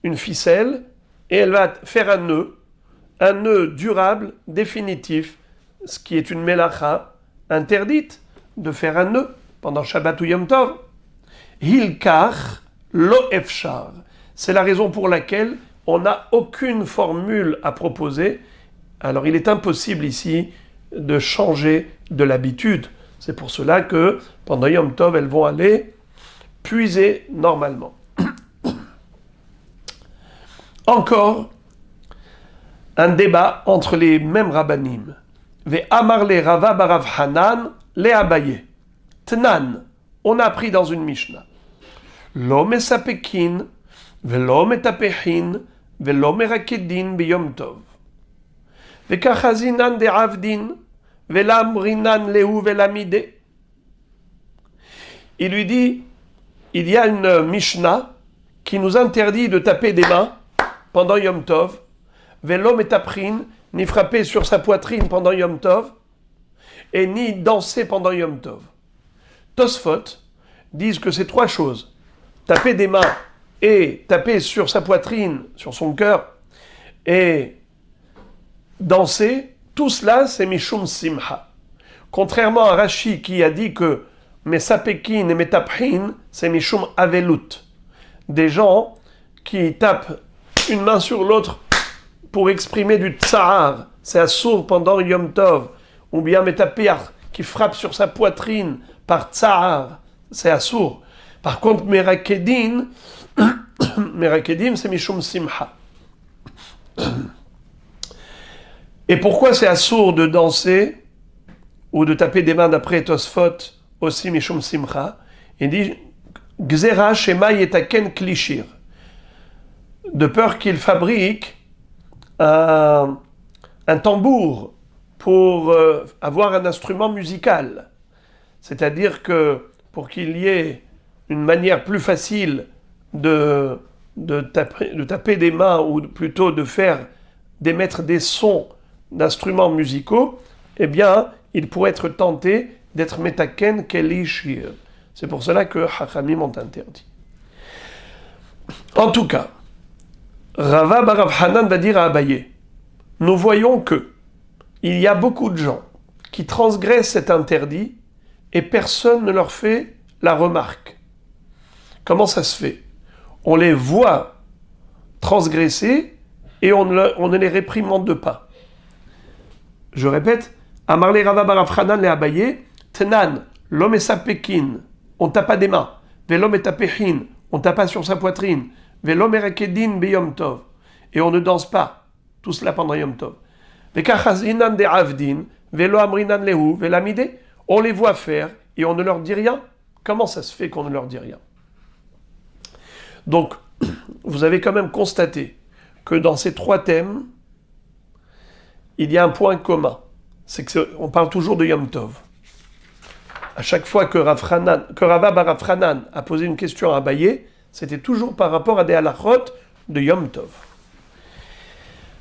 une ficelle, et elle va faire un nœud durable, définitif, ce qui est une melacha interdite, de faire un nœud pendant Shabbat ou Yom Tov. Hilkar lo efshar. C'est la raison pour laquelle on n'a aucune formule à proposer. Alors il est impossible ici de changer de l'habitude. C'est pour cela que pendant Yom Tov, elles vont aller puiser normalement. Encore un débat entre les mêmes rabbanim. Ve amar le Rava barav Hanan le Abaye. Tnan, on a appris dans une Mishnah. Lo mesapekin velo metapechin velo merakedin biyom tov. Vekachazinan de avdin velamrinan lehu velamide. Il lui dit, il y a une Mishnah qui nous interdit de taper des mains pendant Yom Tov, velo metaprin, ni frapper sur sa poitrine pendant Yom Tov, et ni danser pendant Yom Tov. Tosfot disent que ces trois choses, taper des mains et taper sur sa poitrine, sur son cœur, et danser, tout cela c'est Mishum Simha. Contrairement à Rashi qui a dit que Mesapekin et Metaphin, c'est Mishum Avelut. Des gens qui tapent une main sur l'autre pour exprimer du tsahar, c'est assour pendant Yom Tov, ou bien Metapéach qui frappe sur sa poitrine par Tsahar, c'est assour. Par contre, Merakedim, c'est Mishum Simcha. Et pourquoi c'est assour de danser ou de taper des mains d'après Tosfot aussi Mishum Simcha? Il dit Gzera Shema Yetaken Klishir, de peur qu'il fabrique un tambour pour avoir un instrument musical. C'est-à-dire que pour qu'il y ait une manière plus facile de taper des mains, ou plutôt d'émettre des sons d'instruments musicaux, eh bien, il pourrait être tenté d'être metaken kelishir. C'est pour cela que Hachamim ont interdit. En tout cas, Rava bar Rav Hanan va dire à Abaye, nous voyons que il y a beaucoup de gens qui transgressent cet interdit et personne ne leur fait la remarque. Comment ça se fait? On les voit transgresser et on ne les réprimande pas. Je répète, Amarle Rava bar Rav Hanan le Abaye, Tenan, l'homme et sa pékin, on tape pas des mains. Velom et tapechin, on tape pas sur sa poitrine. Velom et rakedin be Yom Tov. Et on ne danse pas. Tout cela pendant Yom Tov. Vekachazinan de avdin, velo amrinan lehu, velamide. On les voit faire et on ne leur dit rien. Comment ça se fait qu'on ne leur dit rien? Donc, vous avez quand même constaté que dans ces trois thèmes, il y a un point commun. C'est qu'on parle toujours de Yom Tov. À chaque fois que Rava bar Rav Hanan a posé une question à Abaye, c'était toujours par rapport à des halachot de Yom Tov.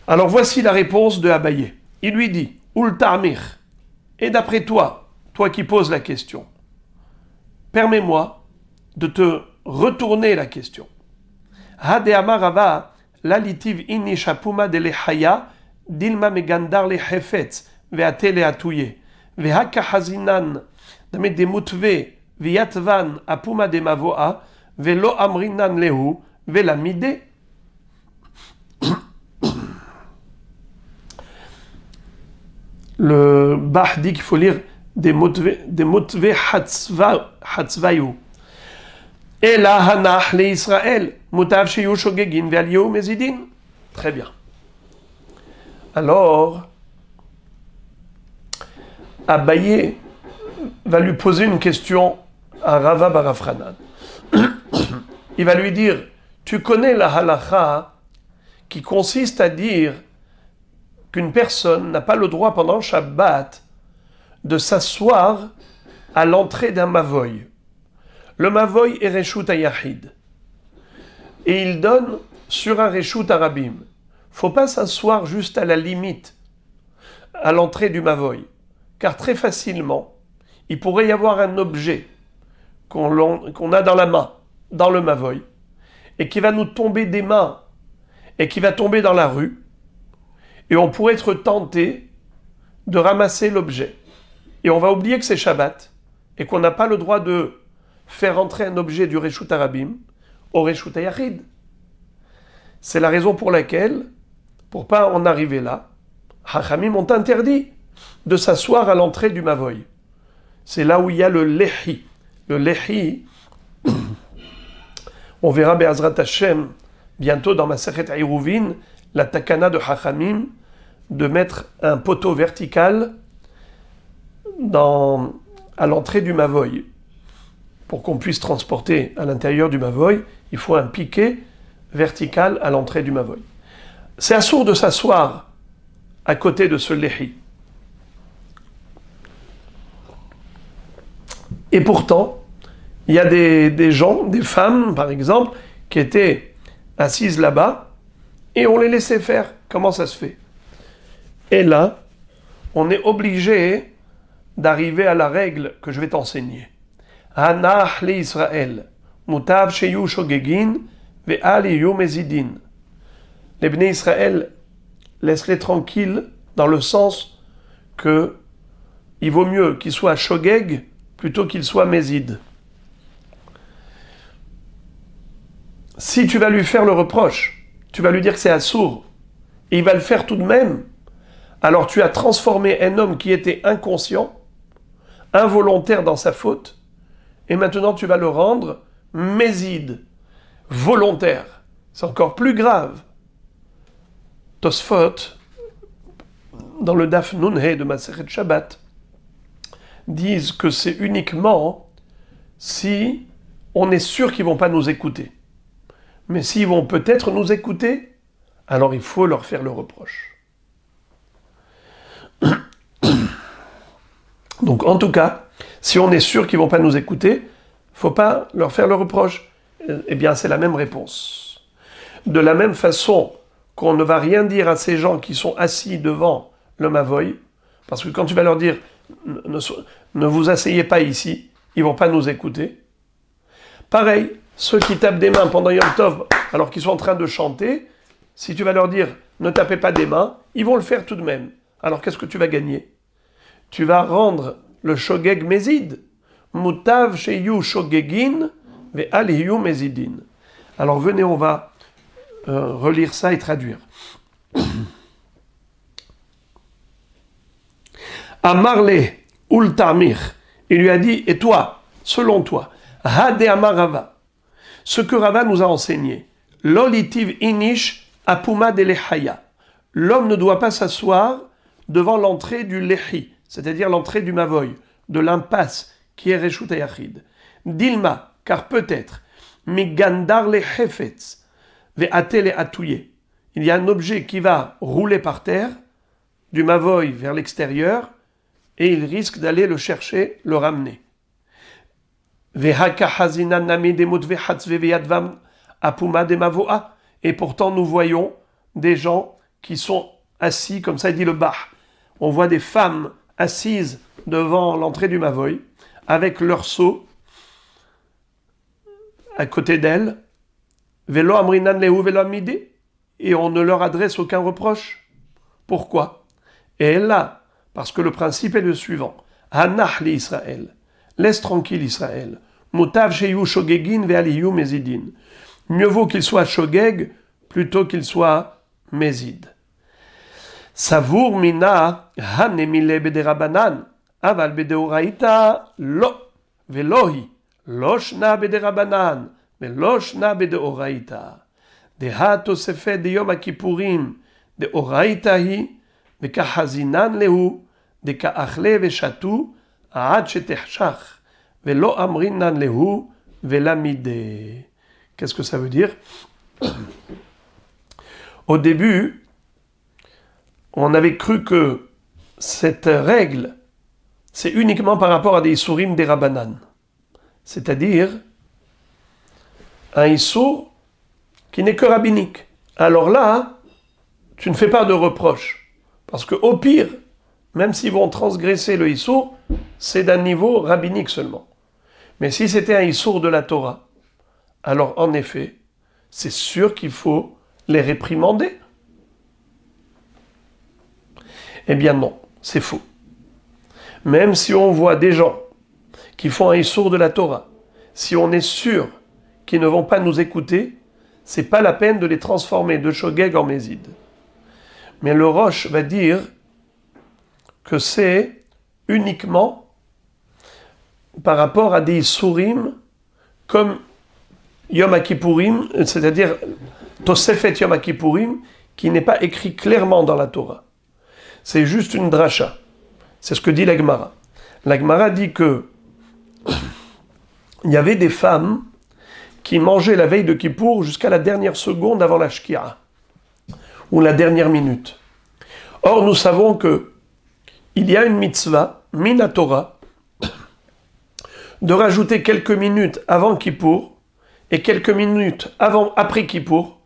Alors voici la réponse de Abaye. Il lui dit, Ul Tarmir, et d'après toi, toi qui poses la question, permets-moi de te retourner la question. Hadeama Rava, lalitiv inni shapuma de lehaya, dilma megandar lehefetz, veate lehatouye, vehaka hazinan, damit de mutve, viatvan apuma de mavoa, velo amrinan lehu, velamide. Le Bach dit qu'il faut lire des mutve hatzvayu. Et la hanach le Israël, mutav sheyu shogegin ve'aliyu mezidin. Très bien. Alors, Abaye va lui poser une question à Rava bar Rav Hanan. Il va lui dire, tu connais la halacha qui consiste à dire qu'une personne n'a pas le droit pendant Shabbat de s'asseoir à l'entrée d'un mavoy. Le mavoy est Reshut Hayahid. Et il donne sur un Reshut Arabim. Faut pas s'asseoir juste à la limite, à l'entrée du mavoy. Car très facilement, il pourrait y avoir un objet qu'on a dans la main, dans le mavoy, et qui va nous tomber des mains, et qui va tomber dans la rue, et on pourrait être tenté de ramasser l'objet. Et on va oublier que c'est Shabbat, et qu'on n'a pas le droit de faire entrer un objet du Reshut Arabim au Reshut Hayahid. C'est la raison pour laquelle, pour pas en arriver là, Hachamim ont interdit de s'asseoir à l'entrée du mavoy. C'est là où il y a le lehi. Le lehi, on verra Be'azrat Hashem bientôt dans Masechet Eruvin, la takana de Hachamim, de mettre un poteau vertical à l'entrée du mavoy. Pour qu'on puisse transporter à l'intérieur du mavoy, il faut un piquet vertical à l'entrée du mavoy. C'est assourd de s'asseoir à côté de ce lehi. Et pourtant, il y a des gens, des femmes par exemple, qui étaient assises là-bas et on les laissait faire. Comment ça se fait? Et là, on est obligé d'arriver à la règle que je vais t'enseigner. Hanach le Israël, mutav sheyu shogegin, ve'al yu mezidin. Les Bnei Israël, laisse-les tranquilles dans le sens que il vaut mieux qu'ils soient shogeg plutôt qu'ils soient mezid. Si tu vas lui faire le reproche, tu vas lui dire que c'est assour, et il va le faire tout de même, Alors tu as transformé un homme qui était inconscient, involontaire dans sa faute, et maintenant tu vas le rendre méside, volontaire. C'est encore plus grave. Tosfot, dans le Daf Nunhe de Masechet Shabbat, disent que c'est uniquement si on est sûr qu'ils ne vont pas nous écouter. Mais s'ils vont peut-être nous écouter, alors il faut leur faire le reproche. Donc en tout cas, si on est sûr qu'ils ne vont pas nous écouter, il ne faut pas leur faire le reproche. Eh bien, c'est la même réponse. De la même façon qu'on ne va rien dire à ces gens qui sont assis devant le Mavoy, parce que quand tu vas leur dire ne vous asseyez pas ici, ils ne vont pas nous écouter. Pareil, ceux qui tapent des mains pendant Yom Tov, alors qu'ils sont en train de chanter, si tu vas leur dire ne tapez pas des mains, ils vont le faire tout de même. Alors qu'est-ce que tu vas gagner? Tu vas rendre le shogeg mézid. Mutav sheyu shogegin ve aliyu mézidin. Alors venez, on va relire ça et traduire. Amarle ultamir, il lui a dit, et toi, selon toi, hade amar Rava, ce que Rava nous a enseigné, lolitiv inish apuma de lehaya, l'homme ne doit pas s'asseoir devant l'entrée du lehi, c'est-à-dire l'entrée du mavoy, de l'impasse qui est Reshut Hayachid. Dilma, car peut-être, migandar le hefetz, ve'ate le atouye, il y a un objet qui va rouler par terre, du mavoy vers l'extérieur, et il risque d'aller le chercher, le ramener. Et pourtant nous voyons des gens qui sont assis, comme ça il dit le Bach. On voit des femmes assises devant l'entrée du Mavoy, avec leur seau à côté d'elles, et on ne leur adresse aucun reproche. Pourquoi? Et là, parce que le principe est le suivant. Hanach li Israël. Laisse tranquille Israël. Mutav sheyu shogegin ve'aliyu mezidin. Mieux vaut qu'il soit shogeg plutôt qu'il soit mezid. Savour mina hanemile bederabanan. Aval bedeoraita lo. Velohi. Loshna bederabanan. Veloshna bedeoraita. Deha tosefet de yom akipurim. Deoraita hi. Vekahazinan lehu. De ka'achle ve'shatu a'ad shetechshach ve'lo amrinan lehu ve'lamide. Qu'est-ce que ça veut dire? Au début, on avait cru que cette règle, c'est uniquement par rapport à des isurim des rabbanan, c'est-à-dire un issour qui n'est que rabbinique. Alors là, tu ne fais pas de reproche, parce que au pire, même s'ils vont transgresser le Issour, c'est d'un niveau rabbinique seulement. Mais si c'était un Issour de la Torah, alors en effet, c'est sûr qu'il faut les réprimander. Eh bien non, c'est faux. Même si on voit des gens qui font un Issour de la Torah, si on est sûr qu'ils ne vont pas nous écouter, c'est pas la peine de les transformer de shogeg en mézid. Mais le Rosh va dire que c'est uniquement par rapport à des Isurim comme Yom Kippourim, c'est-à-dire Tosefet Yom Kippourim, qui n'est pas écrit clairement dans la Torah. C'est juste une dracha. C'est ce que dit la Gemara. La Gemara dit que il y avait des femmes qui mangeaient la veille de Kippour jusqu'à la dernière seconde avant la Shkira, ou la dernière minute. Or, nous savons que il y a une mitzvah, mina Torah, de rajouter quelques minutes avant Kippour et quelques minutes après Kippour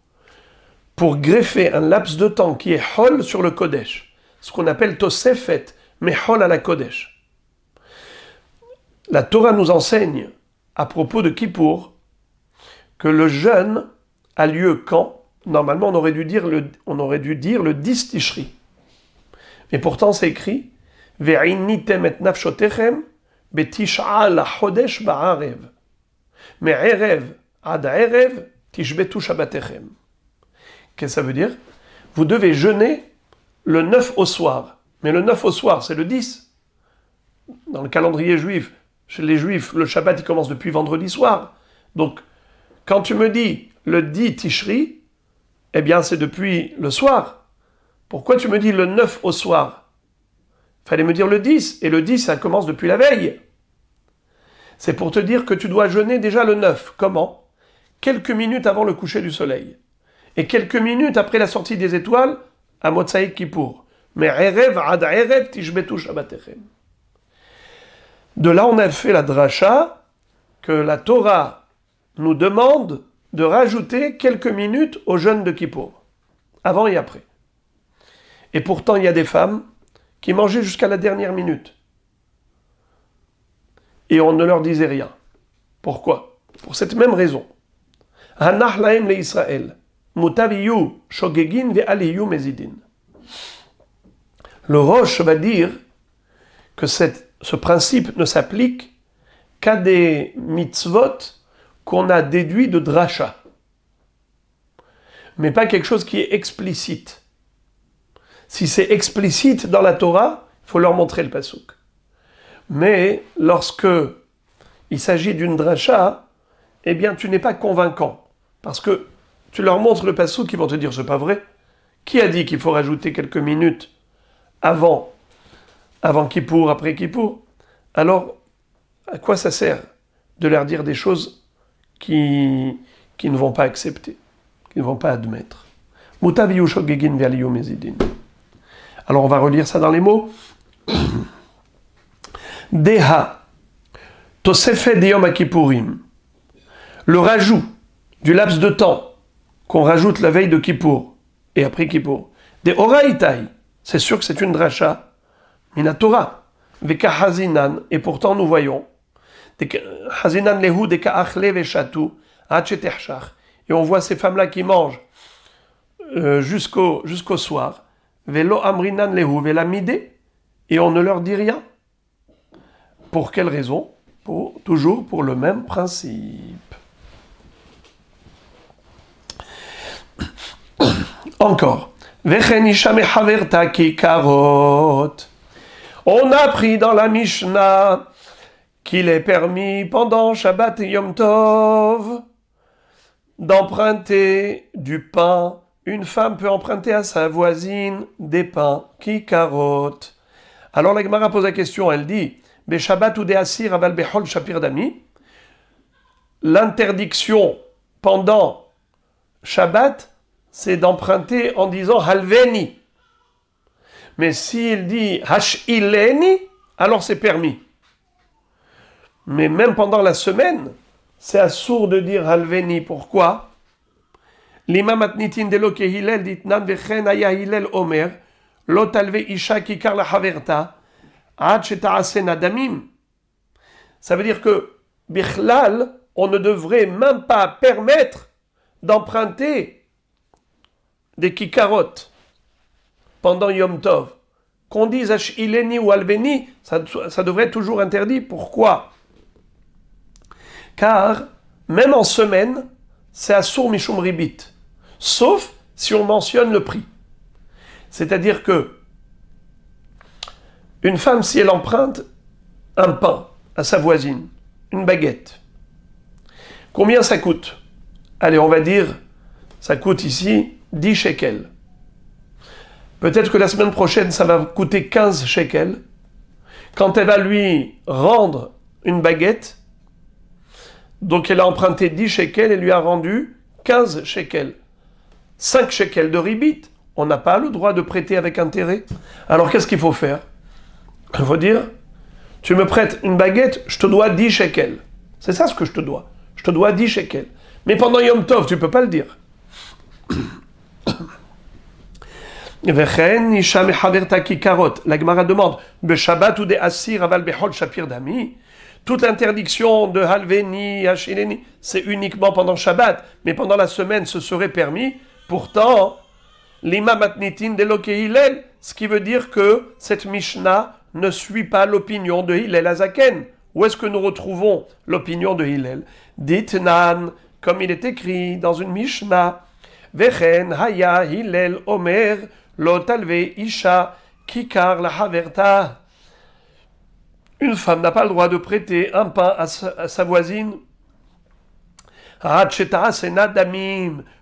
pour greffer un laps de temps qui est hol sur le Kodesh, ce qu'on appelle Tosefet, mais hol à la Kodesh. La Torah nous enseigne, à propos de Kippour, que le jeûne a lieu quand? Normalement, on aurait dû dire le 10 Tishri. Mais pourtant, c'est écrit Ve'initem et nafshotechem betish'a lachodesh ba'arev. Me'erev ad erev tishbetu shabbatechem. Qu'est-ce que ça veut dire? Vous devez jeûner le 9 au soir. Mais le 9 au soir, c'est le 10. Dans le calendrier juif, chez les juifs, le Shabbat, il commence depuis vendredi soir. Donc, quand tu me dis le 10 Tishri, eh bien, c'est depuis le soir. Pourquoi tu me dis le 9 au soir? Fallait me dire le 10. Et le 10, ça commence depuis la veille. C'est pour te dire que tu dois jeûner déjà le 9. Comment? Quelques minutes avant le coucher du soleil. Et quelques minutes après la sortie des étoiles, à Motsai Kippour. Mais Erev ad Erev tishbetu Shabbatechem. De là, on a fait la dracha que la Torah nous demande de rajouter quelques minutes au jeûne de Kippour, avant et après. Et pourtant, il y a des femmes qui mangeaient jusqu'à la dernière minute. Et on ne leur disait rien. Pourquoi? Pour cette même raison. Hanach lahem le Israël. Mutaviyu shogegin ve'aliyu mezidin. Le Rosh va dire que ce principe ne s'applique qu'à des mitzvot qu'on a déduit de dracha. Mais pas quelque chose qui est explicite. Si c'est explicite dans la Torah, il faut leur montrer le pasouk. Mais lorsque il s'agit d'une dracha, eh bien tu n'es pas convaincant. Parce que tu leur montres le pasouk, ils vont te dire c'est pas vrai. Qui a dit qu'il faut rajouter quelques minutes avant Kippour, après Kippour? Alors, à quoi ça sert de leur dire des choses qui ne vont pas accepter, qui ne vont pas admettre? Alors on va relire ça dans les mots. Deha, Tosefet de Yom Kippourim, le rajout du laps de temps qu'on rajoute la veille de Kippour et après Kippour. De Oraïtaï, c'est sûr que c'est une dracha, Minatora, Veka Hazinan, et pourtant nous voyons, Hazinan lehu de Ka'achle veshatu, Hachetechchach, et on voit ces femmes-là qui mangent jusqu'au soir, Velo Amrinan lehu velamide, et on ne leur dit rien. Pour quelle raison? Toujours pour le même principe. Encore. On a appris dans la Mishnah qu'il est permis pendant Shabbat et Yom Tov d'emprunter du pain. Une femme peut emprunter à sa voisine des pains. Kikarot. Alors la Gemara pose la question, elle dit Shabbat ou Asir aval behol shapir dami. L'interdiction pendant Shabbat, c'est d'emprunter en disant halveni. Mais s'il dit hashileni, alors c'est permis. Mais même pendant la semaine, c'est assourd de dire halveni. Pourquoi? L'imam atnitin de lo kehilel ditnan vechen aya hilel omer lo talve isha kikar la haverta ad sheta'ase nadamim. Ça veut dire que bichlal, on ne devrait même pas permettre d'emprunter des kikarot pendant Yom Tov. Qu'on dise Hashileni ou Alveni, ça devrait être toujours interdit. Pourquoi? Car même en semaine, c'est assour mishum ribit, sauf si on mentionne le prix. C'est-à-dire que une femme, si elle emprunte un pain à sa voisine, une baguette, combien ça coûte? Allez, on va dire, ça coûte ici 10 shekels. Peut-être que la semaine prochaine, ça va coûter 15 shekels. Quand elle va lui rendre une baguette, donc elle a emprunté 10 shekels et lui a rendu 15 shekels. 5 shekels de ribit, on n'a pas le droit de prêter avec intérêt. Alors qu'est-ce qu'il faut faire? Il faut dire, tu me prêtes une baguette, je te dois 10 shekels. C'est ça ce que je te dois. Je te dois 10 shekels. Mais pendant Yom Tov, tu ne peux pas le dire. La Gemara demande Shabbat ou de Asir aval behol shapir dami. Toute l'interdiction de halveni, hashileni, c'est uniquement pendant Shabbat, mais pendant la semaine, ce serait permis. Pourtant, l'imam atnitin de lo kehilel, ce qui veut dire que cette Mishnah ne suit pas l'opinion de Hillel Azaken. Où est-ce que nous retrouvons l'opinion de Hillel? Ditnan, comme il est écrit dans une Mishnah, Vechen haya Hillel omer lo talve isha kikar la haverta. Une femme n'a pas le droit de prêter un pain à sa voisine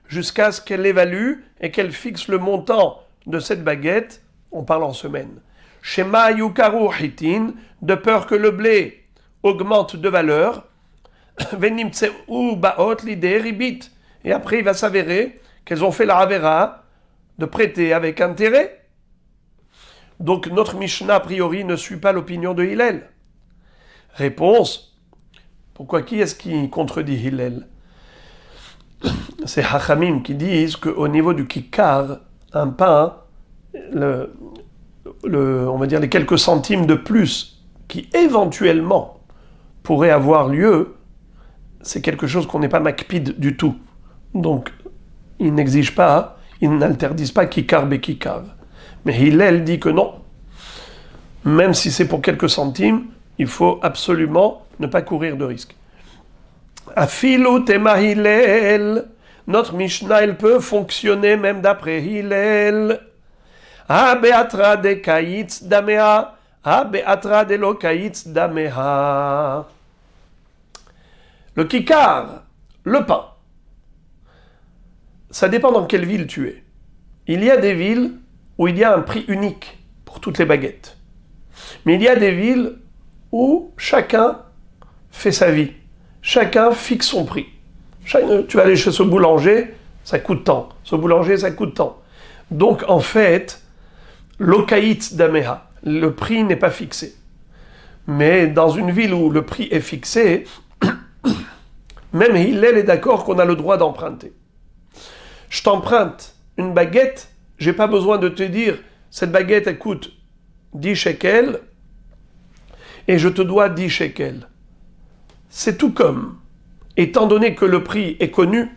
jusqu'à ce qu'elle évalue et qu'elle fixe le montant de cette baguette, on parle en semaine. Shema yukaru hitin, de peur que le blé augmente de valeur. Et après il va s'avérer qu'elles ont fait la avera de prêter avec intérêt. Donc notre Mishnah a priori ne suit pas l'opinion de Hillel. Réponse, pourquoi qui est-ce qui contredit Hillel? C'est Hachamim qui disent qu'au niveau du kikar, un pain, on va dire les quelques centimes de plus qui éventuellement pourraient avoir lieu, c'est quelque chose qu'on n'est pas makpid du tout. Donc, ils n'exigent pas, ils n'interdisent pas kikar bekikar. Mais Hillel dit que non. Même si c'est pour quelques centimes, il faut absolument ne pas courir de risque. Afilu tema Hillel, notre Mishnah, elle peut fonctionner même d'après Hillel. Ha be'atra de kaitz damea, ha be'atra de lo kaitz damea. Le kikar, le pain, ça dépend dans quelle ville tu es. Il y a des villes où il y a un prix unique pour toutes les baguettes. Mais il y a des villes où chacun fait sa vie. Chacun fixe son prix. Tu vas aller chez ce boulanger, ça coûte tant. Ce boulanger, ça coûte tant. Donc en fait, l'okaït d'ameha, le prix n'est pas fixé. Mais dans une ville où le prix est fixé, même Hillel est d'accord qu'on a le droit d'emprunter. Je t'emprunte une baguette, j'ai pas besoin de te dire, cette baguette elle coûte 10 shekels et je te dois 10 shekels. C'est tout comme, étant donné que le prix est connu,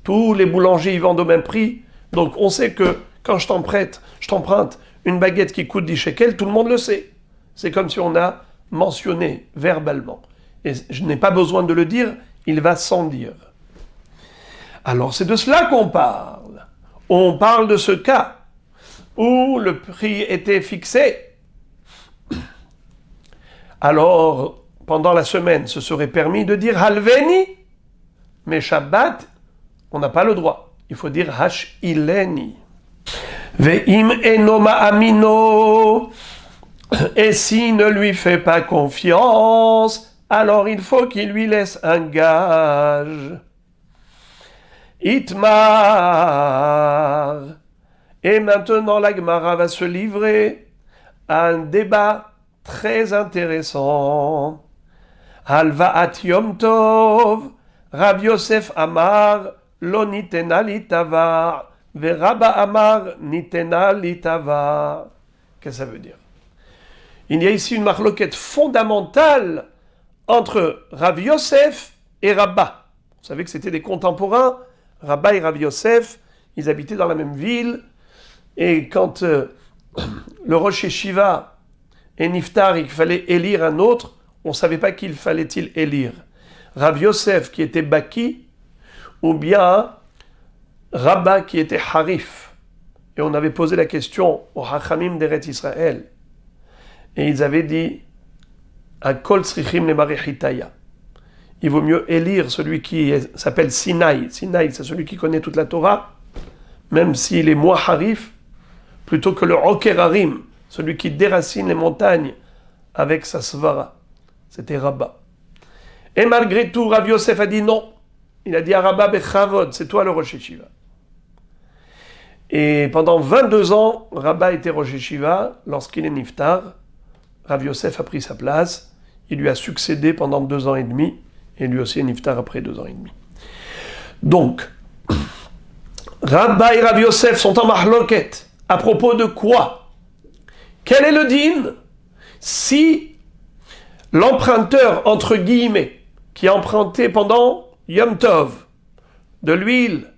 tous les boulangers y vendent au même prix, donc on sait que quand je t'emprunte une baguette qui coûte 10 shekels, tout le monde le sait. C'est comme si on a mentionné verbalement. Et je n'ai pas besoin de le dire, il va sans dire. Alors c'est de cela qu'on parle. On parle de ce cas où le prix était fixé. Alors, pendant la semaine, ce serait permis de dire halveni, mais Shabbat, on n'a pas le droit. Il faut dire hashileni. Ve'im enoma amino. Et s'il ne lui fait pas confiance, alors il faut qu'il lui laisse un gage. Itmar. Et maintenant, la Gemara va se livrer à un débat très intéressant. Halvaat Yom Tov, Rav Yosef Amar, lo nitena litavar, ve Rabba Amar, nitena litavar. Qu'est-ce que ça veut dire? Il y a ici une marloquette fondamentale entre Rav Yosef et Rabba. Vous savez que c'était des contemporains. Rabba et Rav Yosef, ils habitaient dans la même ville. Et quand le Rosh Yeshiva et Niftar, il fallait élire un autre, on ne savait pas qui fallait-il élire. Rav Yosef qui était Baki, ou bien Rabba qui était Harif. Et on avait posé la question aux Hachamim d'Eretz Israël. Et ils avaient dit à Kol Tzrichim le Marechitaya. Il vaut mieux élire celui qui s'appelle Sinaï. Sinaï, c'est celui qui connaît toute la Torah, même s'il est moins Harif, plutôt que le Okerarim, celui qui déracine les montagnes avec sa svara. C'était Rabba. Et malgré tout, Rav Yosef a dit non. Il a dit à Rabba Bechavod, c'est toi le Rosh Yeshiva. Et pendant 22 ans, Rabba était Rosh Yeshiva. Lorsqu'il est Niftar, Rav Yosef a pris sa place. Il lui a succédé pendant 2 ans et demi. Et lui aussi est Niftar après 2 ans et demi. Donc, Rabba et Rav Yosef sont en mahloket. À propos de quoi? Quel est le din si l'emprunteur, entre guillemets, qui a emprunté pendant Yom Tov, de l'huile,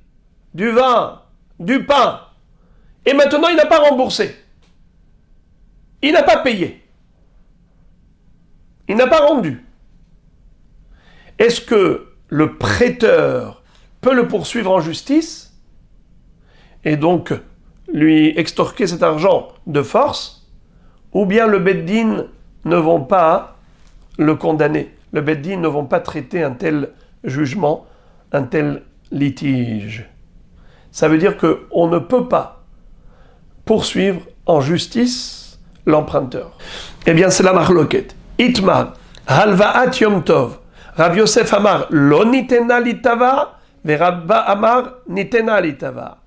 du vin, du pain, et maintenant il n'a pas remboursé, il n'a pas payé, il n'a pas rendu, est-ce que le prêteur peut le poursuivre en justice et donc lui extorquer cet argent de force, ou bien le Beddin ne vont pas le condamner. Le Beddin ne vont pas traiter un tel jugement, un tel litige. Ça veut dire qu'on ne peut pas poursuivre en justice l'emprunteur. Eh bien, c'est la marloquette. Itmar, halvaat yom tov. Rav Yosef Amar, lo nitena litava, ve Rabba Amar, nitena litava.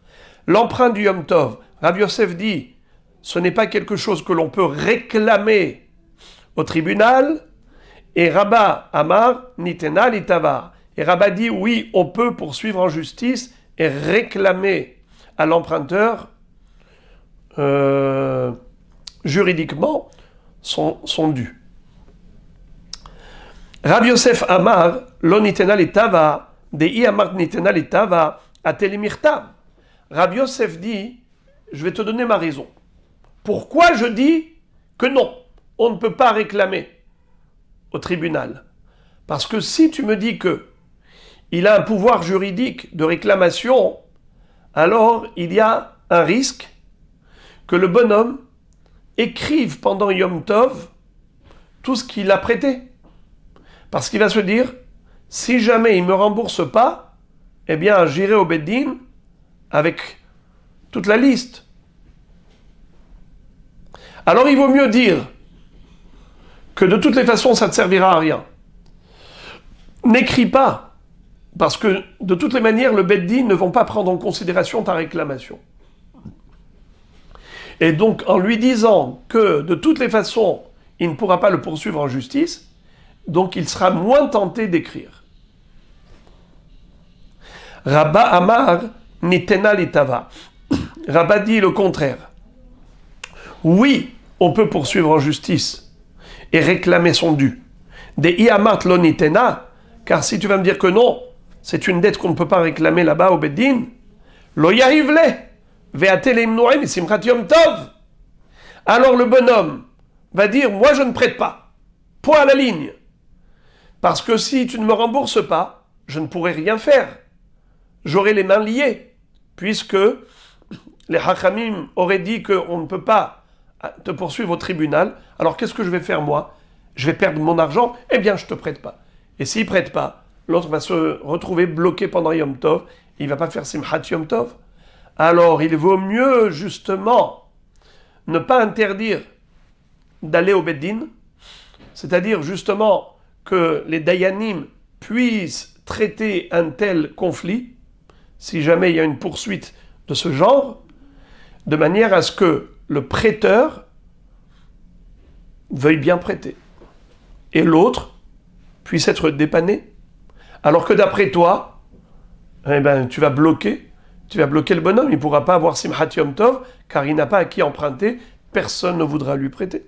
L'emprunt du yom tov, Rav Yosef dit, ce n'est pas quelque chose que l'on peut réclamer au tribunal, et Rabba Amar, nitena litava. Et Rabba dit, oui, on peut poursuivre en justice et réclamer à l'emprunteur juridiquement son dû. Rav Yosef Amar, lo nitena litava, dei amar nitena litava, atelimirtav. Rav Yosef dit, je vais te donner ma raison. Pourquoi je dis que non, on ne peut pas réclamer au tribunal? Parce que si tu me dis que il a un pouvoir juridique de réclamation, alors il y a un risque que le bonhomme écrive pendant Yom Tov tout ce qu'il a prêté. Parce qu'il va se dire, si jamais il ne me rembourse pas, eh bien j'irai au Beddin avec toute la liste. Alors il vaut mieux dire que de toutes les façons ça ne servira à rien. N'écris pas. Parce que, de toutes les manières, le Beddin ne vont pas prendre en considération ta réclamation. Et donc, en lui disant que, de toutes les façons, il ne pourra pas le poursuivre en justice, donc il sera moins tenté d'écrire. Rabba Amar nitena litava. Rabba dit le contraire. Oui, on peut poursuivre en justice et réclamer son dû. Des iamart lo nitena, car si tu vas me dire que non, c'est une dette qu'on ne peut pas réclamer là-bas au Beddin. Lo yarivle, ve'atelim noem simchat yom tov. Alors le bonhomme va dire, moi je ne prête pas. Point à la ligne. Parce que si tu ne me rembourses pas, je ne pourrai rien faire. J'aurai les mains liées. Puisque les Hachamim auraient dit qu'on ne peut pas te poursuivre au tribunal. Alors qu'est-ce que je vais faire moi? Je vais perdre mon argent? Eh bien je ne te prête pas. Et s'il ne prête pas, l'autre va se retrouver bloqué pendant Yom Tov, il ne va pas faire Simchat Yom Tov. Alors il vaut mieux justement ne pas interdire d'aller au Beddin, c'est-à-dire justement que les Dayanim puissent traiter un tel conflit, si jamais il y a une poursuite de ce genre, de manière à ce que le prêteur veuille bien prêter, et l'autre puisse être dépanné. Alors que d'après toi, eh ben, tu vas bloquer le bonhomme, il ne pourra pas avoir Simchat Yom Tov, car il n'a pas à qui emprunter, personne ne voudra lui prêter.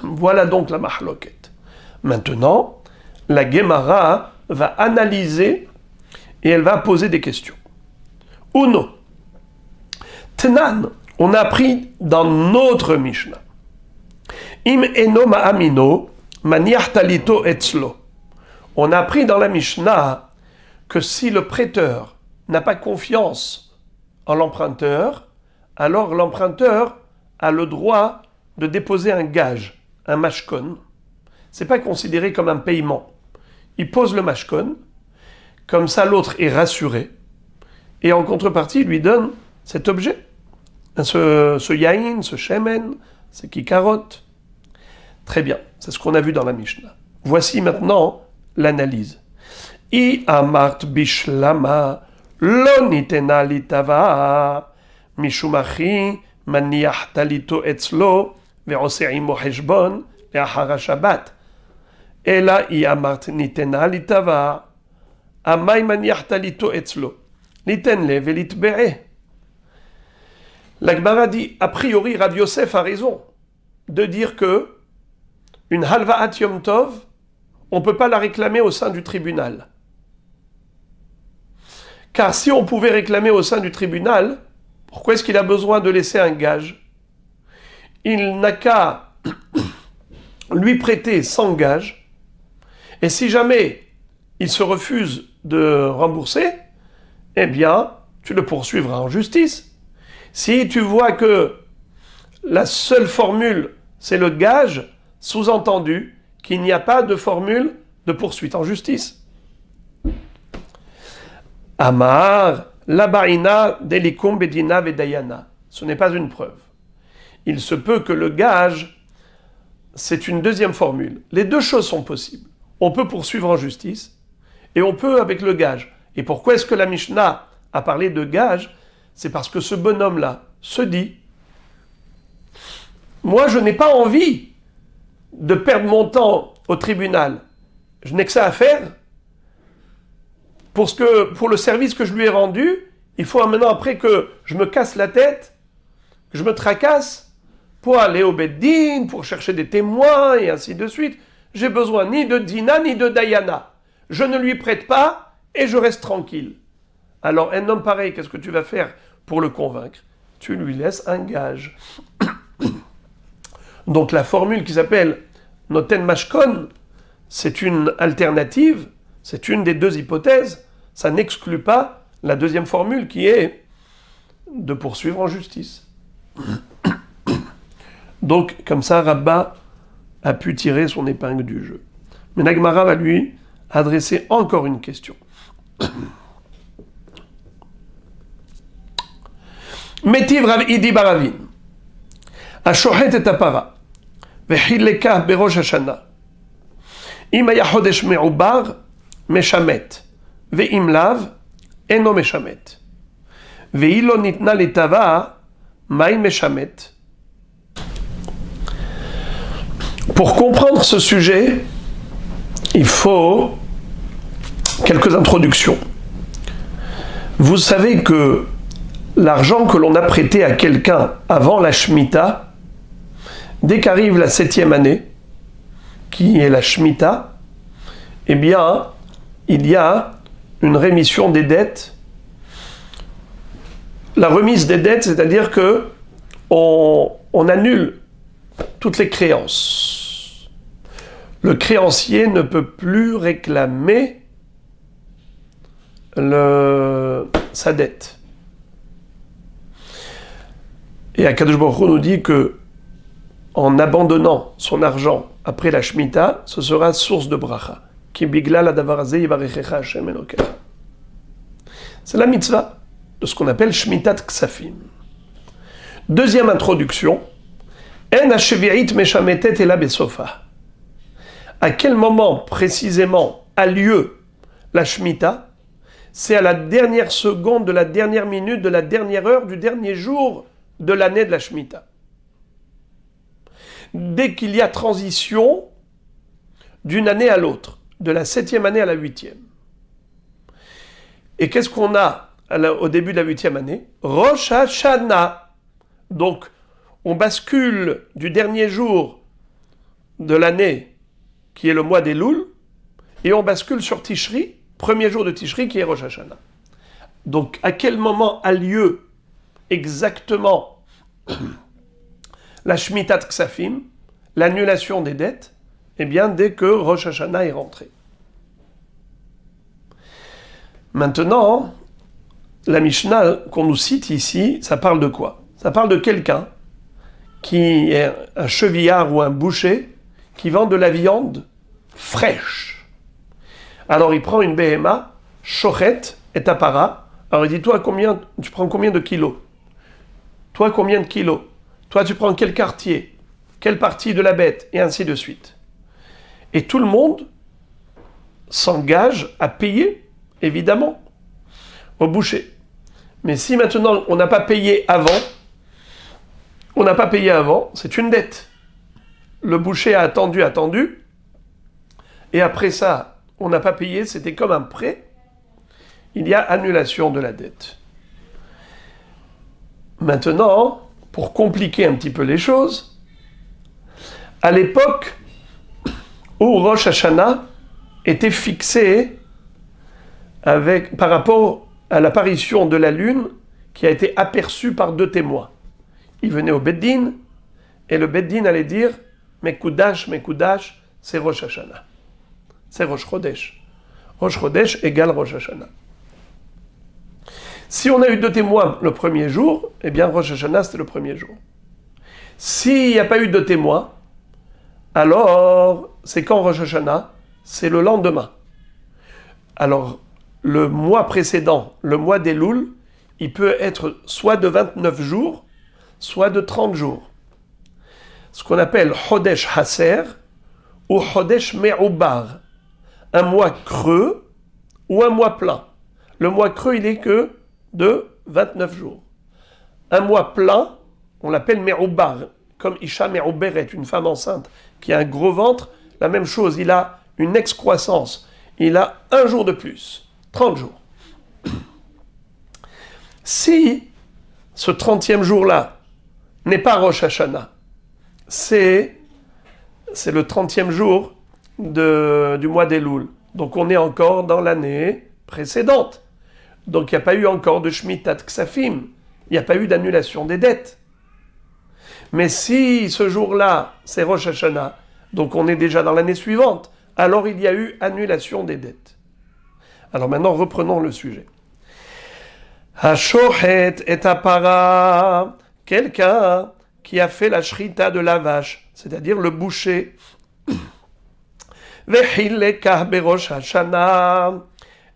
Voilà donc la mahloket. Maintenant, la Gemara va analyser et elle va poser des questions. Uno. Tnan, on a appris dans notre Mishnah. Im eno ma'amino, maniach talito etzlo. On a appris dans la Mishnah que si le prêteur n'a pas confiance en l'emprunteur, alors l'emprunteur a le droit de déposer un gage, un mashkon. Ce n'est pas considéré comme un paiement. Il pose le mashkon, comme ça l'autre est rassuré, et en contrepartie il lui donne cet objet, ce yaïn, ce shemen, ce kikarot. Très bien, c'est ce qu'on a vu dans la Mishnah. Voici maintenant l'analyse. I amart bishlama lo nitena litava mishumachi maniach talito etzlo ve'osei mo heshbon le'achar Shabbat. Ela i amart nitena litava amai maniach talito etzlo liten le ve'litbe'e. La Gemara dit, a priori, Rav Yosef a raison de dire que une halvaat yom tov, on ne peut pas la réclamer au sein du tribunal. Car si on pouvait réclamer au sein du tribunal, pourquoi est-ce qu'il a besoin de laisser un gage? Il n'a qu'à lui prêter sans gage, et si jamais il se refuse de rembourser, eh bien, tu le poursuivras en justice. Si tu vois que la seule formule, c'est le gage, sous-entendu qu'il n'y a pas de formule de poursuite en justice. Amar, labaina delikum bedina vedayana. Ce n'est pas une preuve. Il se peut que le gage, c'est une deuxième formule. Les deux choses sont possibles. On peut poursuivre en justice et on peut avec le gage. Et pourquoi est-ce que la Mishnah a parlé de gage? C'est parce que ce bonhomme-là se dit « Moi, je n'ai pas envie de perdre mon temps au tribunal. Je n'ai que ça à faire. Pour le service que je lui ai rendu, il faut maintenant après que je me casse la tête, que je me tracasse pour aller au Beddin, pour chercher des témoins et ainsi de suite. J'ai besoin ni de Dina ni de Dayana. Je ne lui prête pas et je reste tranquille. » Alors un homme pareil, qu'est-ce que tu vas faire pour le convaincre? Tu lui laisses un gage. Donc la formule qui s'appelle Noten Mashkon, c'est une alternative, c'est une des deux hypothèses. Ça n'exclut pas la deuxième formule qui est de poursuivre en justice. Donc comme ça, Rabba a pu tirer son épingle du jeu. Mais Nagmara va lui adresser encore une question. Metiv Rav Idi Baravin, השוחט את הפרה וחילקה בראש השנה. אם היה חודש מעובר, משמט, ואם לאו, אינו משמט. והיא לא ניתנה לטבעה, מהי משמט? Pour comprendre ce sujet, il faut quelques introductions. Vous savez que l'argent que l'on a prêté à quelqu'un avant la Shemitah, dès qu'arrive la 7e année, qui est la Shemitah, eh bien, il y a une rémission des dettes. La remise des dettes, c'est-à-dire que on annule toutes les créances. Le créancier ne peut plus réclamer sa dette. Et Akadosh Baruch Hu nous dit que en abandonnant son argent après la Shemitah, ce sera source de bracha. Ki biglal hadavar hazeh yivarechecha Hashem Elokecha. C'est la mitzvah de ce qu'on appelle Shmitat Ksafim. Deuxième introduction. En hashevi'it meshametet ela besofa. À quel moment précisément a lieu la Shemitah? C'est à la dernière seconde, de la dernière minute, de la dernière heure, du dernier jour de l'année de la Shemitah. Dès qu'il y a transition d'une année à l'autre, de la 7e année à la 8e. Et qu'est-ce qu'on a au début de la 8e année? Rosh Hashanah. Donc, on bascule du dernier jour de l'année, qui est le mois d'Elul, et on bascule sur Tishri, premier jour de Tishri, qui est Rosh Hashanah. Donc, à quel moment a lieu exactement la Shmitat Ksafim, l'annulation des dettes? Eh bien, dès que Rosh Hashanah est rentré. Maintenant, la Mishnah qu'on nous cite ici, ça parle de quoi? Ça parle de quelqu'un qui est un chevillard ou un boucher qui vend de la viande fraîche. Alors il prend une BMA, shochet et tapara. Alors il dit, toi, tu prends combien de kilos? Toi, combien de kilos? Toi, tu prends quel quartier? Quelle partie de la bête? Et ainsi de suite. Et tout le monde s'engage à payer, évidemment, au boucher. Mais si maintenant on n'a pas payé avant, c'est une dette. Le boucher a attendu, et après ça, on n'a pas payé, c'était comme un prêt. Il y a annulation de la dette. Maintenant, pour compliquer un petit peu les choses, à l'époque où Rosh Hashanah était fixé par rapport à l'apparition de la lune qui a été aperçue par 2 témoins. Il venait au Beddin et le Beddin allait dire Mekudash, Mekudash, c'est Rosh Hashanah. C'est Rosh Chodesh. Rosh Chodesh égale Rosh Hashanah. Si on a eu 2 témoins le premier jour, eh bien Rosh Hashanah c'était le premier jour. S'il n'y a pas eu de témoins, alors c'est quand Rosh Hashanah? C'est le lendemain. Alors le mois précédent, le mois d'Elul, il peut être soit de 29 jours, soit de 30 jours. Ce qu'on appelle Chodesh Haser ou Chodesh Me'ubar. Un mois creux ou un mois plein. Le mois creux, il est que de 29 jours. Un mois plein, on l'appelle Me'ubar, comme Isha Me'uberet, une femme enceinte qui a un gros ventre. La même chose, il a une excroissance. Il a un jour de plus, 30 jours. Si ce 30e jour-là n'est pas Rosh Hashanah, c'est le 30e jour du mois d'Elul. Donc on est encore dans l'année précédente. Donc il n'y a pas eu encore de Shmitat Ksafim. Il n'y a pas eu d'annulation des dettes. Mais si ce jour-là, c'est Rosh Hashanah, donc on est déjà dans l'année suivante, alors il y a eu annulation des dettes. Alors maintenant, reprenons le sujet. Hashochet et apara, quelqu'un qui a fait la shrita de la vache, c'est-à-dire le boucher. Vechilekah berosh Hashanah.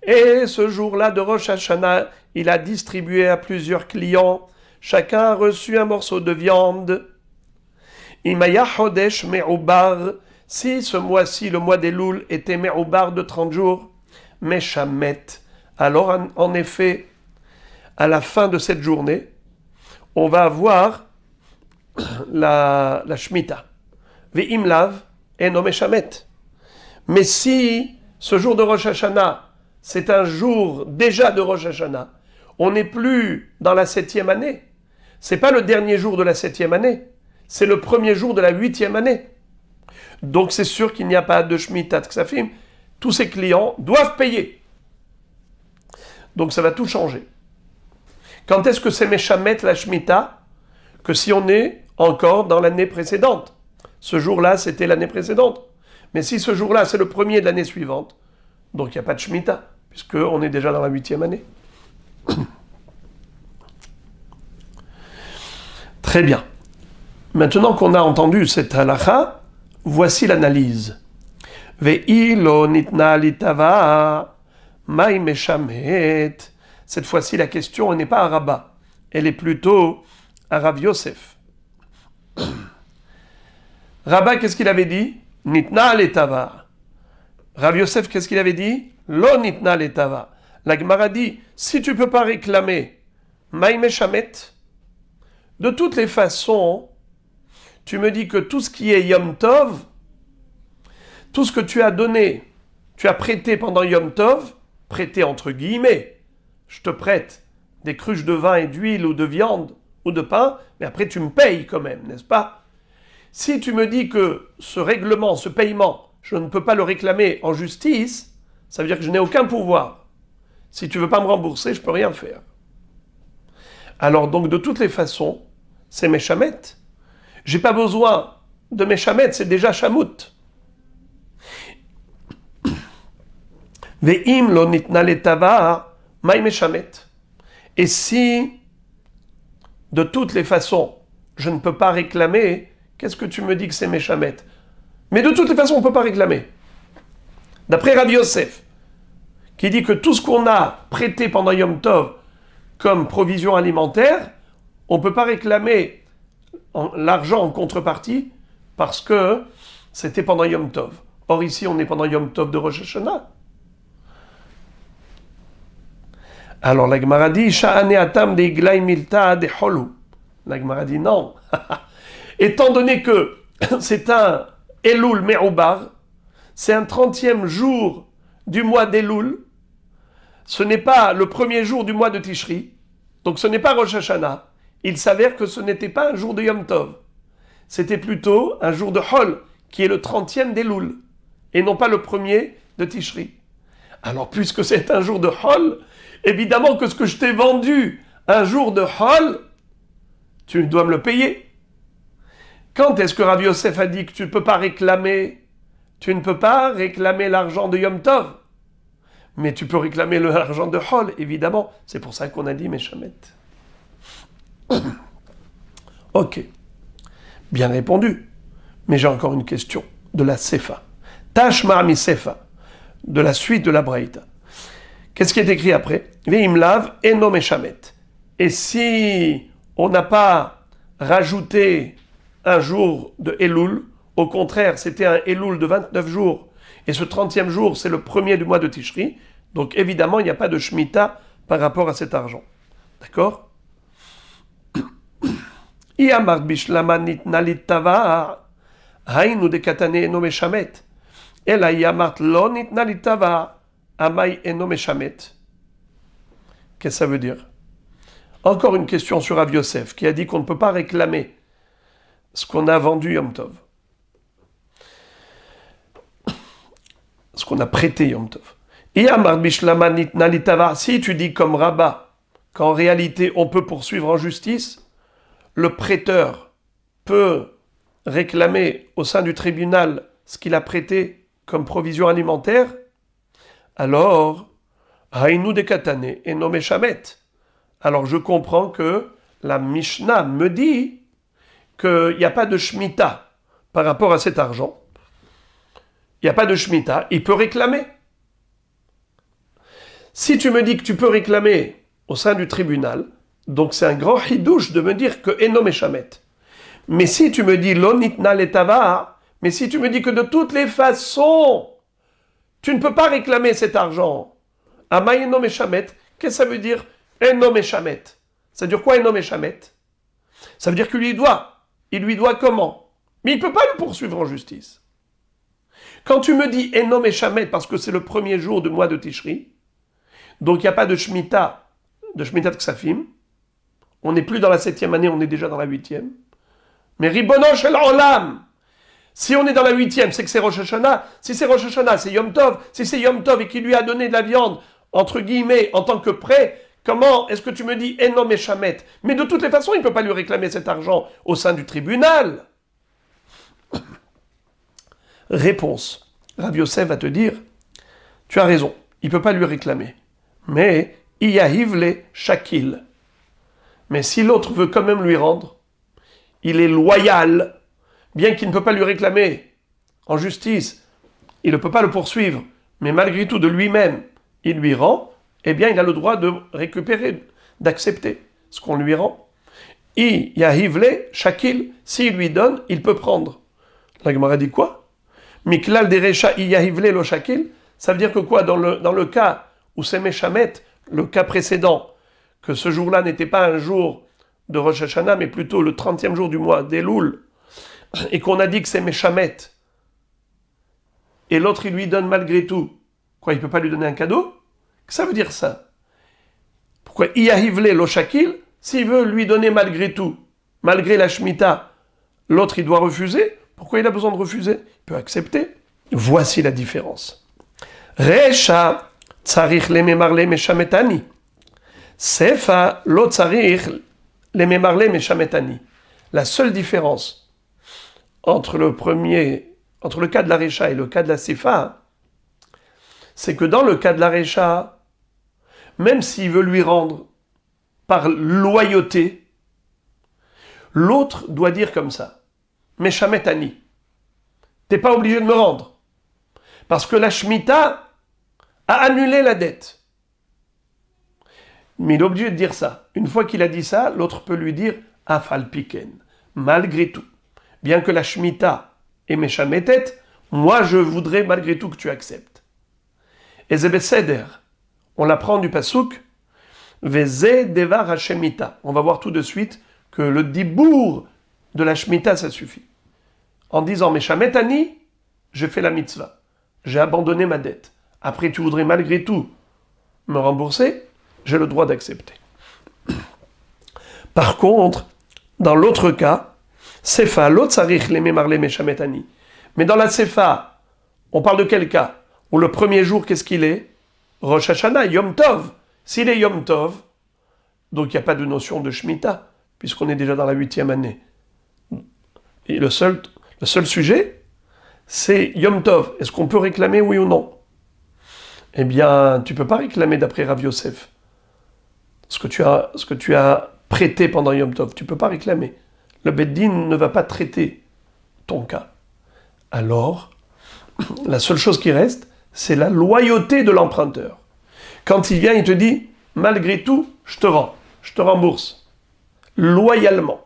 Et ce jour-là de Rosh Hashanah, il a distribué à plusieurs clients. Chacun a reçu un morceau de viande. Imaya chodesh me'ubar. Si ce mois-ci, le mois d'Elul, était me'ubar de 30 jours, meshamet. Alors, en effet, à la fin de cette journée, on va avoir la Shemitah. Ve'imlav eno meshamet. Mais si ce jour de Rosh Hashanah, c'est un jour déjà de Rosh Hashanah, on n'est plus dans la 7e année. C'est pas le dernier jour de la 7e année, c'est le premier jour de la 8e année. Donc c'est sûr qu'il n'y a pas de Shmitat Ksafim. Tous ces clients doivent payer. Donc ça va tout changer. Quand est-ce que c'est Meshamet la Shemitah? Que si on est encore dans l'année précédente. Ce jour-là, c'était l'année précédente. Mais si ce jour-là, c'est le premier de l'année suivante, donc il n'y a pas de Shemitah, puisqu'on est déjà dans la 8e année. Très bien. Maintenant qu'on a entendu cette halakha, voici l'analyse. Ve'ilo nitna litava mai meshamet. Cette fois-ci, la question n'est pas à Rabat, elle est plutôt à Rav Yosef. Rabat, qu'est-ce qu'il avait dit? Nitna letava. Rav Yosef, qu'est-ce qu'il avait dit? Lo nitna letava. La Gemara dit, si tu ne peux pas réclamer mai meshamet, de toutes les façons, tu me dis que tout ce qui est Yom Tov, tout ce que tu as donné, tu as prêté pendant Yom Tov, prêté entre guillemets, je te prête des cruches de vin et d'huile ou de viande ou de pain, mais après tu me payes quand même, n'est-ce pas? Si tu me dis que ce règlement, ce paiement, je ne peux pas le réclamer en justice, ça veut dire que je n'ai aucun pouvoir. Si tu ne veux pas me rembourser, je ne peux rien faire. Alors donc de toutes les façons, c'est Meshamet. J'ai pas besoin de Meshamet, c'est déjà Shamout. Ve'im lo nitna letava mai Meshamet. Et si de toutes les façons, je ne peux pas réclamer, qu'est-ce que tu me dis que c'est Meshamet? Mais de toutes les façons, on ne peut pas réclamer. D'après Rav Yosef, qui dit que tout ce qu'on a prêté pendant Yom Tov comme provision alimentaire, on ne peut pas réclamer l'argent en contrepartie parce que c'était pendant Yom Tov. Or ici, on est pendant Yom Tov de Rosh Hashanah. Alors la Gemara dit, Sha'ane atam de iglai milta de holu. La Gemara dit non. Étant donné que c'est un Elul Me'ubar, c'est un 30e jour du mois d'Elul, ce n'est pas le premier jour du mois de Tishri, donc ce n'est pas Rosh Hashanah. Il s'avère que ce n'était pas un jour de Yom Tov. C'était plutôt un jour de Hol, qui est le 30e d'Elul, et non pas le premier de Tishri. Alors, puisque c'est un jour de Hol, évidemment que ce que je t'ai vendu un jour de Hol, tu dois me le payer. Quand est-ce que Rav Yosef a dit que tu ne peux pas réclamer? Tu ne peux pas réclamer l'argent de Yom Tov. Mais tu peux réclamer l'argent de Hol, évidemment. C'est pour ça qu'on a dit Meshamet. Ok. Bien répondu. Mais j'ai encore une question de la Sefa. Tashma mi Sefa, de la suite de la Braïta. Qu'est-ce qui est écrit après? Veimlav eno Meshamet. Et si on n'a pas rajouté un jour de Elul, au contraire, c'était un Elul de 29 jours, et ce 30e jour, c'est le premier du mois de Tishri, donc évidemment, il n'y a pas de Shemitah par rapport à cet argent. D'accord? Iyamar bishlama nitna litava, hainu de katane eno meshamet. Ela iyamart lo nitna litava, amai eno meshamet. Qu'est-ce que ça veut dire? Encore une question sur Rav Yosef, qui a dit qu'on ne peut pas réclamer ce qu'on a vendu Yom Tov. Ce qu'on a prêté Yom Tov. Si tu dis comme Rabat qu'en réalité on peut poursuivre en justice, le prêteur peut réclamer au sein du tribunal ce qu'il a prêté comme provision alimentaire, alors Haïnou de Katane et nommé Shamet. Alors je comprends que la Mishnah me dit qu'il n'y a pas de Shemitah par rapport à cet argent. Il n'y a pas de Shemitah, il peut réclamer. Si tu me dis que tu peux réclamer au sein du tribunal, donc c'est un grand hidouche de me dire que Eno Meshamet. Mais si tu me dis Lonitna letava, mais si tu me dis que de toutes les façons, tu ne peux pas réclamer cet argent, Ama Eno Meshamet, qu'est-ce que ça veut dire Eno Meshamet? Ça veut dire quoi Eno Meshamet? Ça veut dire qu'il lui doit. Il lui doit comment? Mais il ne peut pas le poursuivre en justice. Quand tu me dis Eno Meshamet, parce que c'est le premier jour du mois de Tishri, donc il n'y a pas de Shemitah de Ksafim. On n'est plus dans la 7e année, on est déjà dans la 8e. Mais Ribono Shel Olam, si on est dans la 8e, c'est que c'est Rosh Hashanah. Si c'est Rosh Hashanah, c'est Yom Tov. Si c'est Yom Tov et qu'il lui a donné de la viande, entre guillemets, en tant que prêt, comment est-ce que tu me dis Eno Meshamet? Mais de toutes les façons, il ne peut pas lui réclamer cet argent au sein du tribunal. Réponse. Rav Yosef va te dire, tu as raison, il ne peut pas lui réclamer. Mais, Iyahivle Shakil. Mais si l'autre veut quand même lui rendre, il est loyal, bien qu'il ne peut pas lui réclamer en justice, il ne peut pas le poursuivre, mais malgré tout de lui-même, il lui rend, eh bien il a le droit de récupérer, d'accepter ce qu'on lui rend. Iyahivle Shakil, s'il lui donne, il peut prendre. La Gemara dit quoi? Miklal derecha Iyahivle lo Shakil, ça veut dire que quoi? Dans le cas où c'est Meshamet, le cas précédent, que ce jour-là n'était pas un jour de Rosh Hashanah, mais plutôt le 30e jour du mois d'Elul, et qu'on a dit que c'est Meshamet, et l'autre il lui donne malgré tout, quoi, il ne peut pas lui donner un cadeau? Que ça veut dire ça? Pourquoi Iyahivle lo Shakil, s'il veut lui donner malgré tout, malgré la Shemitah, l'autre il doit refuser? Pourquoi il a besoin de refuser? Il peut accepter. Voici la différence. Recha Tsarich lememarle meshametani. Sefa lo tsarich lememarle meshametani. La seule différence entre le cas de la Recha et le cas de la Sefa, c'est que dans le cas de la Recha, même s'il veut lui rendre par loyauté, l'autre doit dire comme ça, meshametani. T'es pas obligé de me rendre. Parce que la Shemitah a annulé la dette. Mais il est obligé de dire ça. Une fois qu'il a dit ça, l'autre peut lui dire Afal Piken, malgré tout. Bien que la Shemitah est Meshametet, moi je voudrais malgré tout que tu acceptes. Et Zebeseder, on l'apprend du Pasuk, Veze Devar HaShemitah. On va voir tout de suite que le dibour de la Shemitah, ça suffit. En disant Meshametani, j'ai fait la mitzvah. J'ai abandonné ma dette. Après, tu voudrais malgré tout me rembourser, j'ai le droit d'accepter. Par contre, dans l'autre cas, Sefa, l'autre sarich les mémarlé meshametani. Mais dans la Sefa, on parle de quel cas? Où le premier jour, qu'est-ce qu'il est? Rosh Hashanah, Yom Tov. S'il est Yom Tov, donc il n'y a pas de notion de Shemitah, puisqu'on est déjà dans la 8e année. Et le seul sujet, c'est Yom Tov. Est-ce qu'on peut réclamer, oui ou non? eh bien, tu ne peux pas réclamer d'après Rav Yosef ce que tu as prêté pendant Yom Tov. Tu ne peux pas réclamer. Le Beddin ne va pas traiter ton cas. Alors, la seule chose qui reste, c'est la loyauté de l'emprunteur. Quand il vient, il te dit, malgré tout, je te rembourse. Loyalement.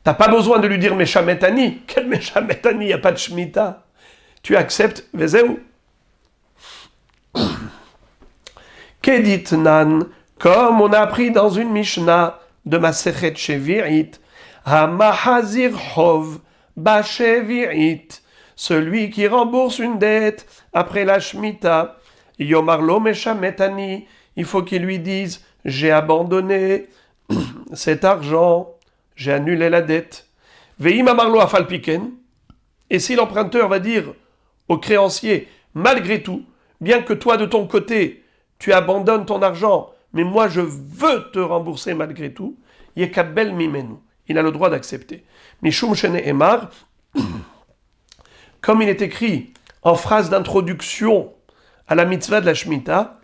T'as pas besoin de lui dire Meshametani. Quel Meshametani? Il n'y a pas de Shemitah. Tu acceptes, Vezeu. Kedit nan, comme on a appris dans une Mishnah de Masechet Shevi'it, Hamahazir Hov Bashevi'it, celui qui rembourse une dette après la Shemitah, Yomarlo Meshametani, il faut qu'il lui dise, j'ai abandonné cet argent, j'ai annulé la dette. Veim amarlo afalpiken, et si l'emprunteur va dire au créancier, malgré tout, bien que toi de ton côté, tu abandonnes ton argent, mais moi je veux te rembourser malgré tout, yekabel mimenu, il a le droit d'accepter. Mishum shene emar, comme il est écrit en phrase d'introduction à la mitzvah de la Shemitah,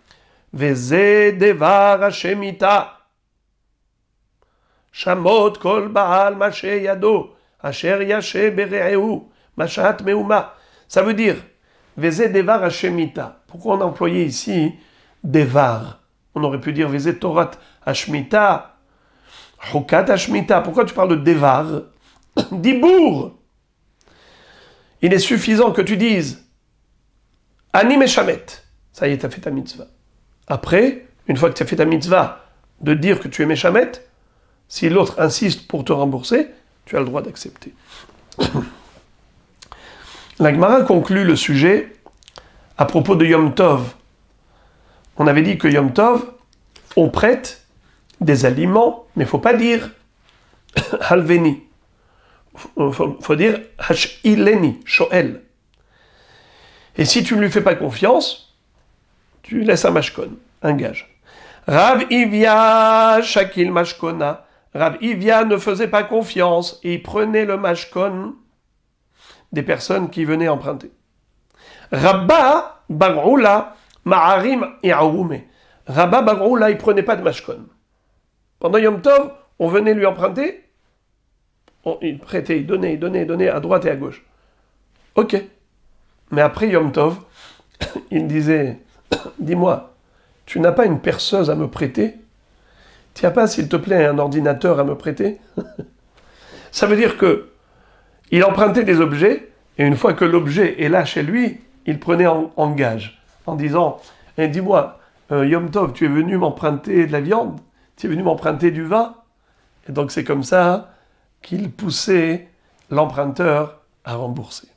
Veze devar ha-Shemitah, Shamot kol baal mashe yado, asher yashe bere'ehu, mashat meuma. Ça veut dire, Veze devar ha-Shemitah. Pourquoi on a employé ici devar? On aurait pu dire Veze torat ha-Shemitah, Hukat ha-Shemitah. Pourquoi tu parles de devar? Dibour. Il est suffisant que tu dises Ani meshamet. Ça y est, tu as fait ta mitzvah. Après, une fois que tu as fait ta mitzvah, de dire que tu es meshamet, si l'autre insiste pour te rembourser, tu as le droit d'accepter. La Gemara conclut le sujet à propos de Yom Tov. On avait dit que Yom Tov, on prête des aliments, mais il ne faut pas dire halveni. Il faut dire hashileni, shoel. Et si tu ne lui fais pas confiance, tu laisses un mashkon, un gage. Rav Ivia shakil mashkona. Rav Ivia ne faisait pas confiance et il prenait le mashkon des personnes qui venaient emprunter. Rabba Bagroula Ma'arim I'aoume. Rabba Bagroula, il prenait pas de mashkon. Pendant Yom Tov, on venait lui emprunter, il prêtait, il donnait à droite et à gauche. Ok. Mais après Yom Tov, il disait, dis-moi, tu n'as pas une perceuse à me prêter? Tu n'as pas, s'il te plaît, un ordinateur à me prêter? Ça veut dire que il empruntait des objets, et une fois que l'objet est là chez lui, il prenait en gage, en disant, dis-moi, Yom Tov, tu es venu m'emprunter de la viande? Tu es venu m'emprunter du vin? Et donc c'est comme ça qu'il poussait l'emprunteur à rembourser.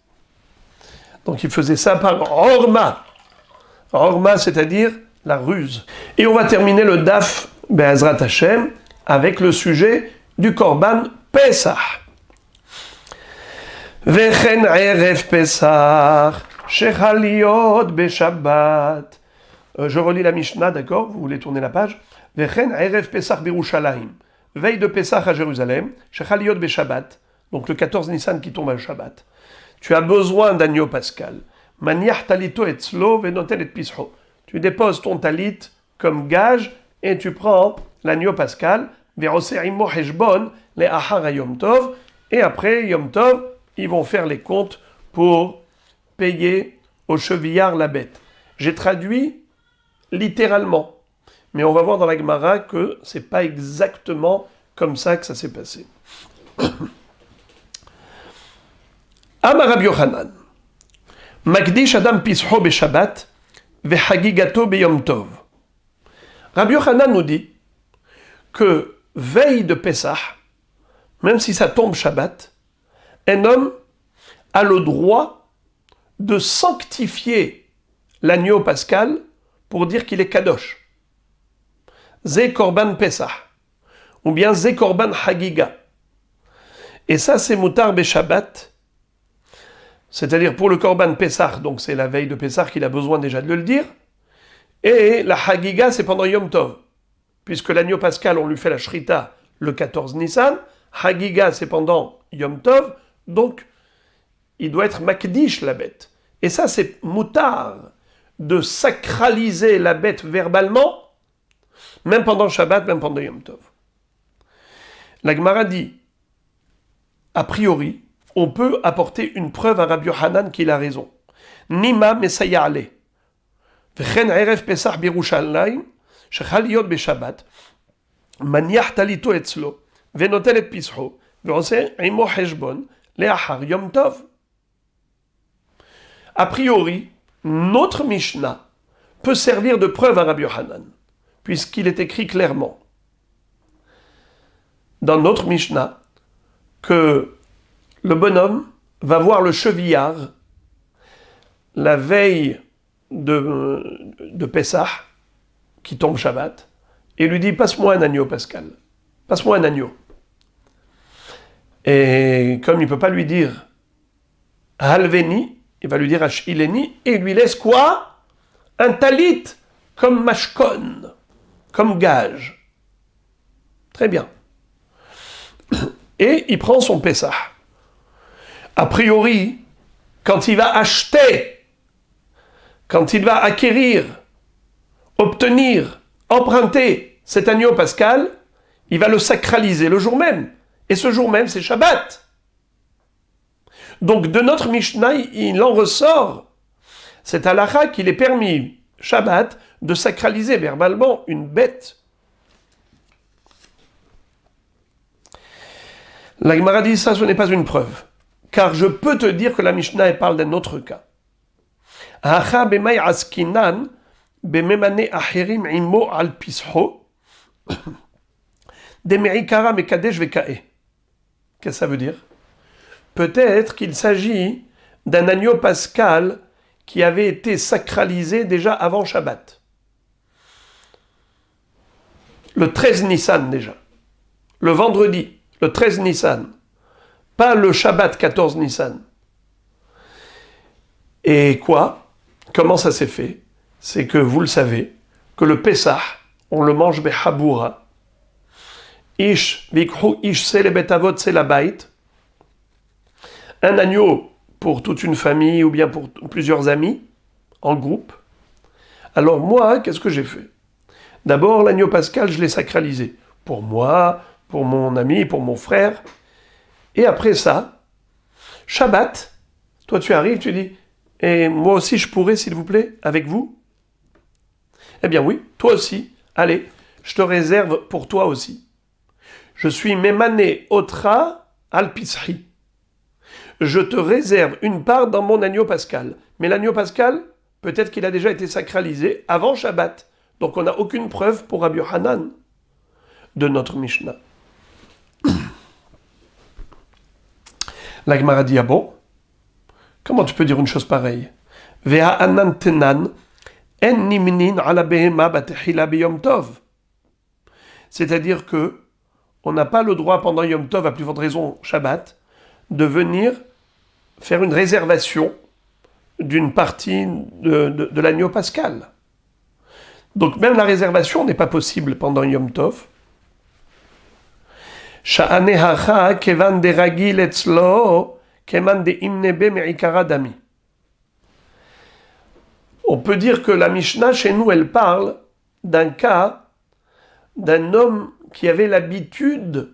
Donc il faisait ça par Orma. Orma, c'est-à-dire la ruse. Et on va terminer le Daf Be'ezrat Hashem avec le sujet du Korban Pesach. Vechen erev Pesach, shechal liot beShabbat. Je relis la Mishnah, d'accord? Vous voulez tourner la page? Vechen erev Pesach Birushalayim. Veille de Pesach à Jérusalem, shechal liot beShabbat. Donc le 14 Nissan qui tombe à Shabbat. Tu as besoin d'agneau pascal. Maniach talito etzlo venotel et pisho. Tu déposes ton talit comme gage et tu prends l'agneau pascal. Veroseimo heshbon le ahar Yom Tov. Et après Yom Tov, ils vont faire les comptes pour payer au chevillard la bête. J'ai traduit littéralement. Mais on va voir dans la Gemara que c'est pas exactement comme ça que ça s'est passé. Amar Rabbi Yochanan, Makdish Adam Pisho beShabbat, veHagigato beyom Tov. Rabbi Yochanan nous dit que veille de Pesach, même si ça tombe Shabbat, un homme a le droit de sanctifier l'agneau pascal pour dire qu'il est kadosh. Ze korban Pesach, ou bien Ze korban Hagiga. Et ça c'est mutar beShabbat. C'est-à-dire pour le Korban Pesach, donc c'est la veille de Pesach qu'il a besoin déjà de le dire, et la Hagiga c'est pendant Yom Tov, puisque l'agneau pascal on lui fait la Shrita le 14 Nissan, Hagiga c'est pendant Yom Tov, donc il doit être Makdish la bête. Et ça c'est moutar de sacraliser la bête verbalement, même pendant Shabbat, même pendant Yom Tov. La Gemara dit, a priori, on peut apporter une preuve à Rabbi Yochanan qu'il a raison. Nima mesaya ale. V'chen erev Pesach birushalayim, shechal yot beshabbat, maniach talito etzlo, venotel et pischo, ve'ose imo heshbon, leachar Yom Tov. A priori, notre Mishnah peut servir de preuve à Rabbi Yochanan, puisqu'il est écrit clairement dans notre Mishnah que le bonhomme va voir le chevillard la veille de Pessah, qui tombe Shabbat, et lui dit « Passe-moi un agneau, Pascal. Passe-moi un agneau. » Et comme il ne peut pas lui dire « Halveni », il va lui dire « Ashileni », et il lui laisse quoi? Un talit, comme mashkon, comme gage. Très bien. Et il prend son Pessah. A priori, quand il va acheter, quand il va acquérir, obtenir, emprunter cet agneau pascal, il va le sacraliser le jour même. Et ce jour même, c'est Shabbat. Donc de notre Mishnah, il en ressort cette halakha qu'il est permis, Shabbat, de sacraliser verbalement une bête. La Gemara dit ça, ce n'est pas une preuve. Car je peux te dire que la Mishnah elle parle d'un autre cas. Qu'est-ce que ça veut dire? Peut-être qu'il s'agit d'un agneau pascal qui avait été sacralisé déjà avant Shabbat. Le 13 Nissan déjà. Le vendredi, le 13 Nissan. Pas le Shabbat 14 Nissan. Et quoi? Comment ça s'est fait? C'est que vous le savez, que le Pessah, on le mange bechaboura. Ish, vikhu ish se le betavot se la bait. Un agneau pour toute une famille ou bien pour plusieurs amis, en groupe. Alors moi, qu'est-ce que j'ai fait? D'abord, l'agneau pascal, je l'ai sacralisé. Pour moi, pour mon ami, pour mon frère. Et après ça, Shabbat, toi tu arrives, tu dis, et moi aussi je pourrais, s'il vous plaît, avec vous? Eh bien oui, toi aussi, allez, je te réserve pour toi aussi. Je suis Memane Otra al-Pisri. Je te réserve une part dans mon agneau pascal. Mais l'agneau pascal, peut-être qu'il a déjà été sacralisé avant Shabbat. Donc on n'a aucune preuve pour Rabbi Yochanan de notre Mishnah. La Gemara dit, ah bon? Comment tu peux dire une chose pareille? C'est-à-dire que on n'a pas le droit pendant Yom Tov, à plus forte raison Shabbat, de venir faire une réservation d'une partie de l'agneau pascal. Donc même la réservation n'est pas possible pendant Yom Tov. On peut dire que la Mishnah, chez nous, elle parle d'un cas d'un homme qui avait l'habitude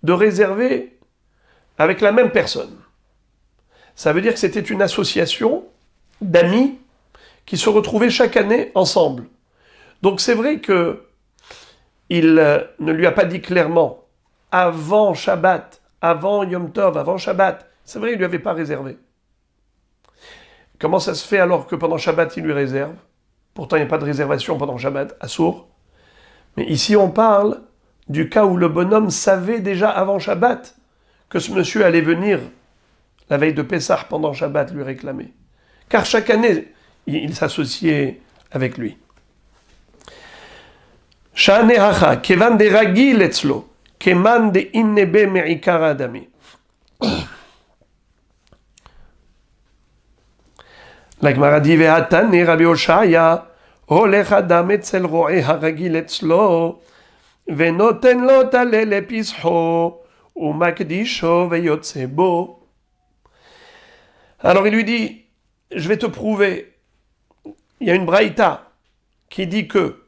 de réserver avec la même personne. Ça veut dire que c'était une association d'amis qui se retrouvaient chaque année ensemble. Donc c'est vrai que il ne lui a pas dit clairement avant Shabbat, avant Yom Tov, avant Shabbat. C'est vrai, il ne lui avait pas réservé. Comment ça se fait alors que pendant Shabbat, il lui réserve? Pourtant, il n'y a pas de réservation pendant Shabbat, assour. Mais ici, on parle du cas où le bonhomme savait déjà avant Shabbat que ce monsieur allait venir la veille de Pessah pendant Shabbat lui réclamer. Car chaque année, il s'associait avec lui. Sha'anehacha, kevan de ragil etzlo. Keman de innebe me'ikara adami. La Gemara dit ve'atane Rabbi Oshaya holech adam etzel ro'eh haragil etzlo ve'noten lo taleh lepisho u'makdisho ve'yotze bo. Alors il lui dit, je vais te prouver il y a une braïta qui dit que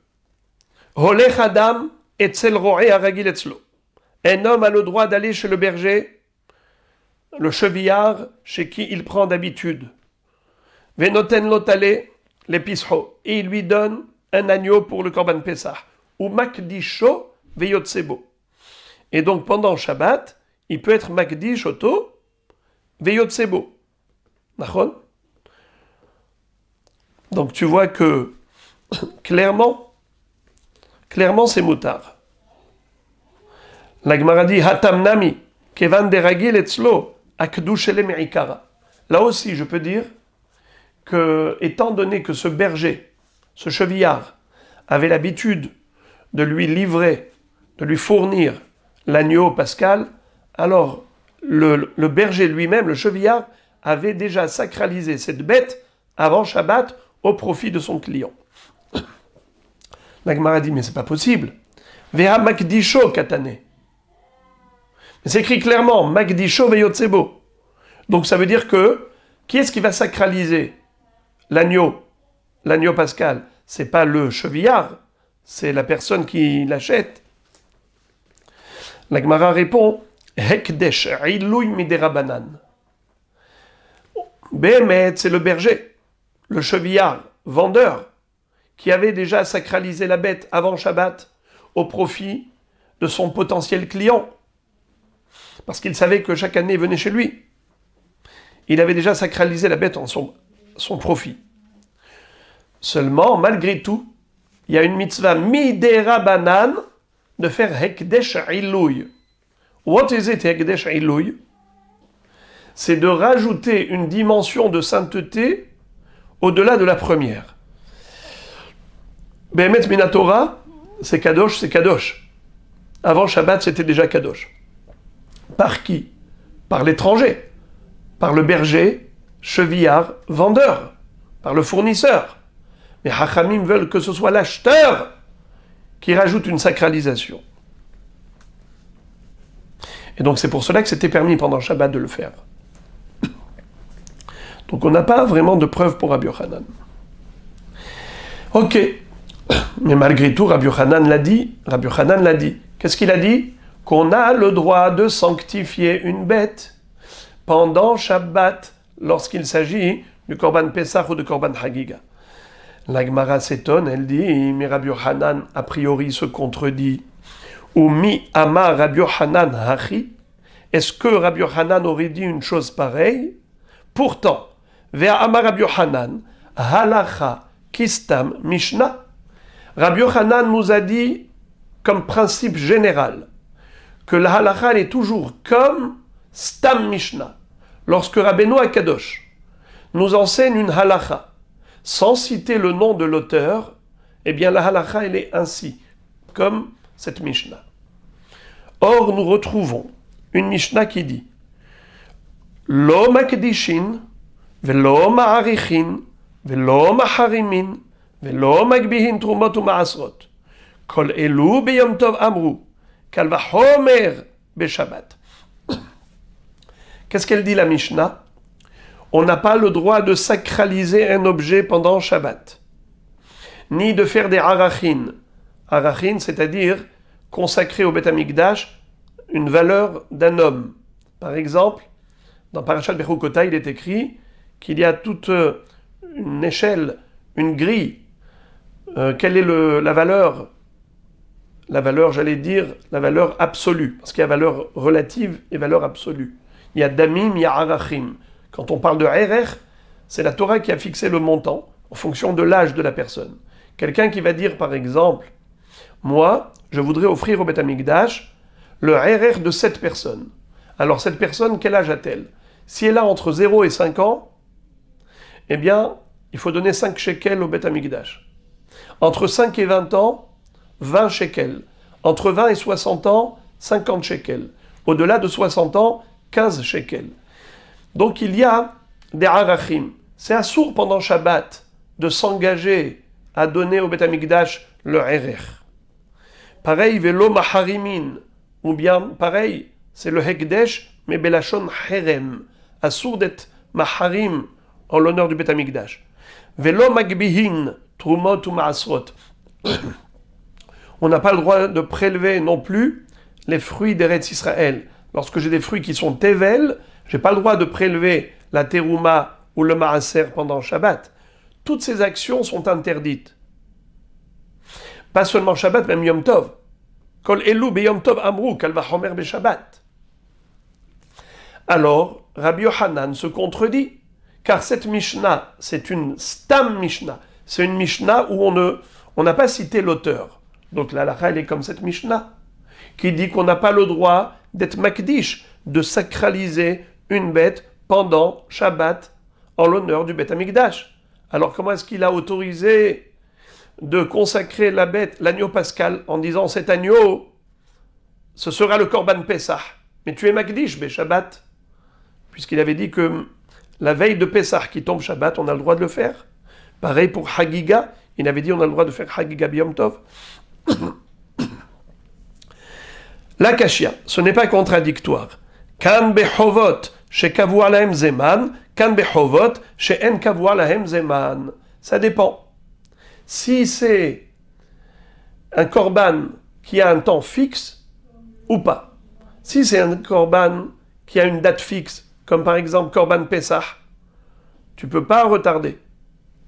Holech Adam etzel ro'e haragil etzlo. Un homme a le droit d'aller chez le berger, le chevillard, chez qui il prend d'habitude. Venoten lotale lepisho. Et il lui donne un agneau pour le Korban Pessah. Ou makdisho veyotsebo. Et donc pendant Shabbat, il peut être makdish oto veyotsebo. Nachon? Donc tu vois que clairement c'est moutard. La Gemara dit Hatam nami kevan deragil etzlo akdush ele me'ikara. Là aussi, je peux dire que, étant donné que ce berger, ce chevillard, avait l'habitude de lui livrer, de lui fournir l'agneau pascal, alors le berger lui-même, le chevillard, avait déjà sacralisé cette bête avant Shabbat au profit de son client. La Gemara dit, mais c'est pas possible. Veha makdisho katane. Mais c'est écrit clairement, makdisho veyotsebo. Donc ça veut dire que, qui est-ce qui va sacraliser l'agneau pascal? C'est pas le chevillard, c'est la personne qui l'achète. La Gemara répond, hekdesh iluy miderabanan. Behemet, c'est le berger, le chevillard, vendeur, qui avait déjà sacralisé la bête avant Shabbat au profit de son potentiel client. Parce qu'il savait que chaque année venait chez lui. Il avait déjà sacralisé la bête en son profit. Seulement, malgré tout, il y a une mitzvah miderabanan de faire hekdesh iluy. What is it, hekdesh iluy? C'est de rajouter une dimension de sainteté au-delà de la première. Behemet minatora, c'est kadosh, c'est kadosh. Avant Shabbat, c'était déjà kadosh. Par qui? Par l'étranger, par le berger, chevillard, vendeur, par le fournisseur. Mais Hachamim veulent que ce soit l'acheteur qui rajoute une sacralisation. Et donc c'est pour cela que c'était permis pendant Shabbat de le faire. Donc on n'a pas vraiment de preuve pour Rabbi Yochanan. Ok, mais malgré tout, Rabbi Yochanan l'a dit. Qu'est-ce qu'il a dit? Qu'on a le droit de sanctifier une bête pendant Shabbat, lorsqu'il s'agit du Korban Pessah ou du Korban Hagiga. La Gemara s'étonne, elle dit, mais Rabbi Yochanan a priori se contredit. Ou mi amar Rabbi Yochanan hachi? Est-ce que Rabbi Yochanan aurait dit une chose pareille? Pourtant, Vea amar Rabbi Yochanan, halacha kistam mishnah. Rabbi Yochanan nous a dit, comme principe général, que la halacha est toujours comme stam mishnah. Lorsque Rabbeinu Akadosh nous enseigne une halacha, sans citer le nom de l'auteur, eh bien la halacha elle est ainsi, comme cette mishnah. Or nous retrouvons une mishnah qui dit Lo makdishin, velo ma'arichin, velo maharimin, velo magbihin trumot u'ma'asrot. Kol elu b'yom tov amru, kal vachomer b'shabbat. Qu'est-ce qu'elle dit la mishnah? On n'a pas le droit de sacraliser un objet pendant Shabbat, ni de faire des arachin. Arachin, c'est-à-dire consacrer au Beth Amikdash une valeur d'un homme. Par exemple, dans Parashat Bechukota, il est écrit qu'il y a toute une échelle, une grille. Quelle est la valeur? La valeur, j'allais dire, la valeur absolue, parce qu'il y a valeur relative et valeur absolue. Il y a damim, il y a arachim. Quand on parle de erer, c'est la Torah qui a fixé le montant en fonction de l'âge de la personne. Quelqu'un qui va dire, par exemple, moi, je voudrais offrir au Beth Amikdash le erer de cette personne. Alors cette personne, quel âge a-t-elle? Si elle a entre 0 et 5 ans, eh bien, il faut donner 5 shekels au Beth Amikdash. Entre 5 et 20 ans, 20 shekels. Entre 20 et 60 ans, 50 shekels. Au-delà de 60 ans, 15 shekels. Donc il y a des arachim. C'est assourd pendant Shabbat de s'engager à donner au Beth Amikdash le erer. Pareil, velo maharimin. Ou bien, pareil, c'est le hekdesh, mais belashon herem. Assourd d'être maharim en l'honneur du Beth Amikdash. Velo magbihin, trumot ou maasrot. On n'a pas le droit de prélever non plus les fruits d'Eretz Israël. Lorsque j'ai des fruits qui sont tevel, j'ai pas le droit de prélever la terouma ou le maaser pendant Shabbat. Toutes ces actions sont interdites. Pas seulement Shabbat, même Yom Tov. Kol elu be Yom Tov amru, kal vachomer be Shabbat. Alors, Rabbi Yochanan se contredit, car cette Mishnah, c'est une Stam Mishnah. C'est une Mishnah où on n'a pas cité l'auteur. Donc la halakha, elle est comme cette Mishnah, qui dit qu'on n'a pas le droit d'être makdish, de sacraliser une bête pendant Shabbat en l'honneur du Beth Amikdash. Alors comment est-ce qu'il a autorisé de consacrer la bête, l'agneau pascal, en disant cet agneau, ce sera le Korban Pessah. Mais tu es makdish, be Shabbat. Puisqu'il avait dit que la veille de Pessah qui tombe Shabbat, on a le droit de le faire. Pareil pour Hagiga, il avait dit on a le droit de faire Hagiga Biyom Tov. La Kashia, ce n'est pas contradictoire. Kan bechovot shekavu alahem zeman, kan bechovot she'en kavu alahem zeman. Ça dépend. Si c'est un korban qui a un temps fixe ou pas. Si c'est un korban qui a une date fixe, comme par exemple Korban Pessah, tu ne peux pas retarder.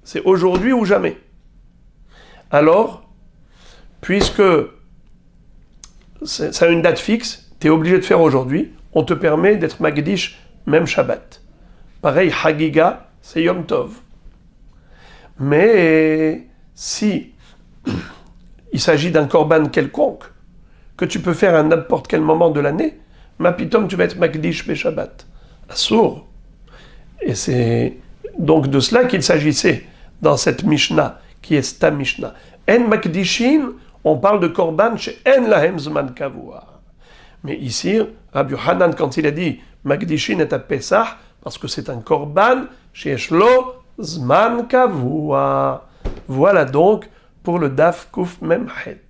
C'est aujourd'hui ou jamais. Alors, puisque ça a une date fixe, tu es obligé de faire aujourd'hui, on te permet d'être Magdish même Shabbat. Pareil, Hagiga, c'est Yom Tov. Mais si il s'agit d'un korban quelconque, que tu peux faire à n'importe quel moment de l'année, Mapitom, tu vas être Magdish be Shabbat. Assour. Et c'est donc de cela qu'il s'agissait dans cette Mishnah, qui est Sta Mishnah. En Makdishin, on parle de Korban chez En Lahem Zman Kavua. Mais ici, Rabbi Yochanan, quand il a dit Makdishin est à Pesach, parce que c'est un Korban chez Eshlo Zman Kavua. Voilà donc pour le Daf Kuf Memchet.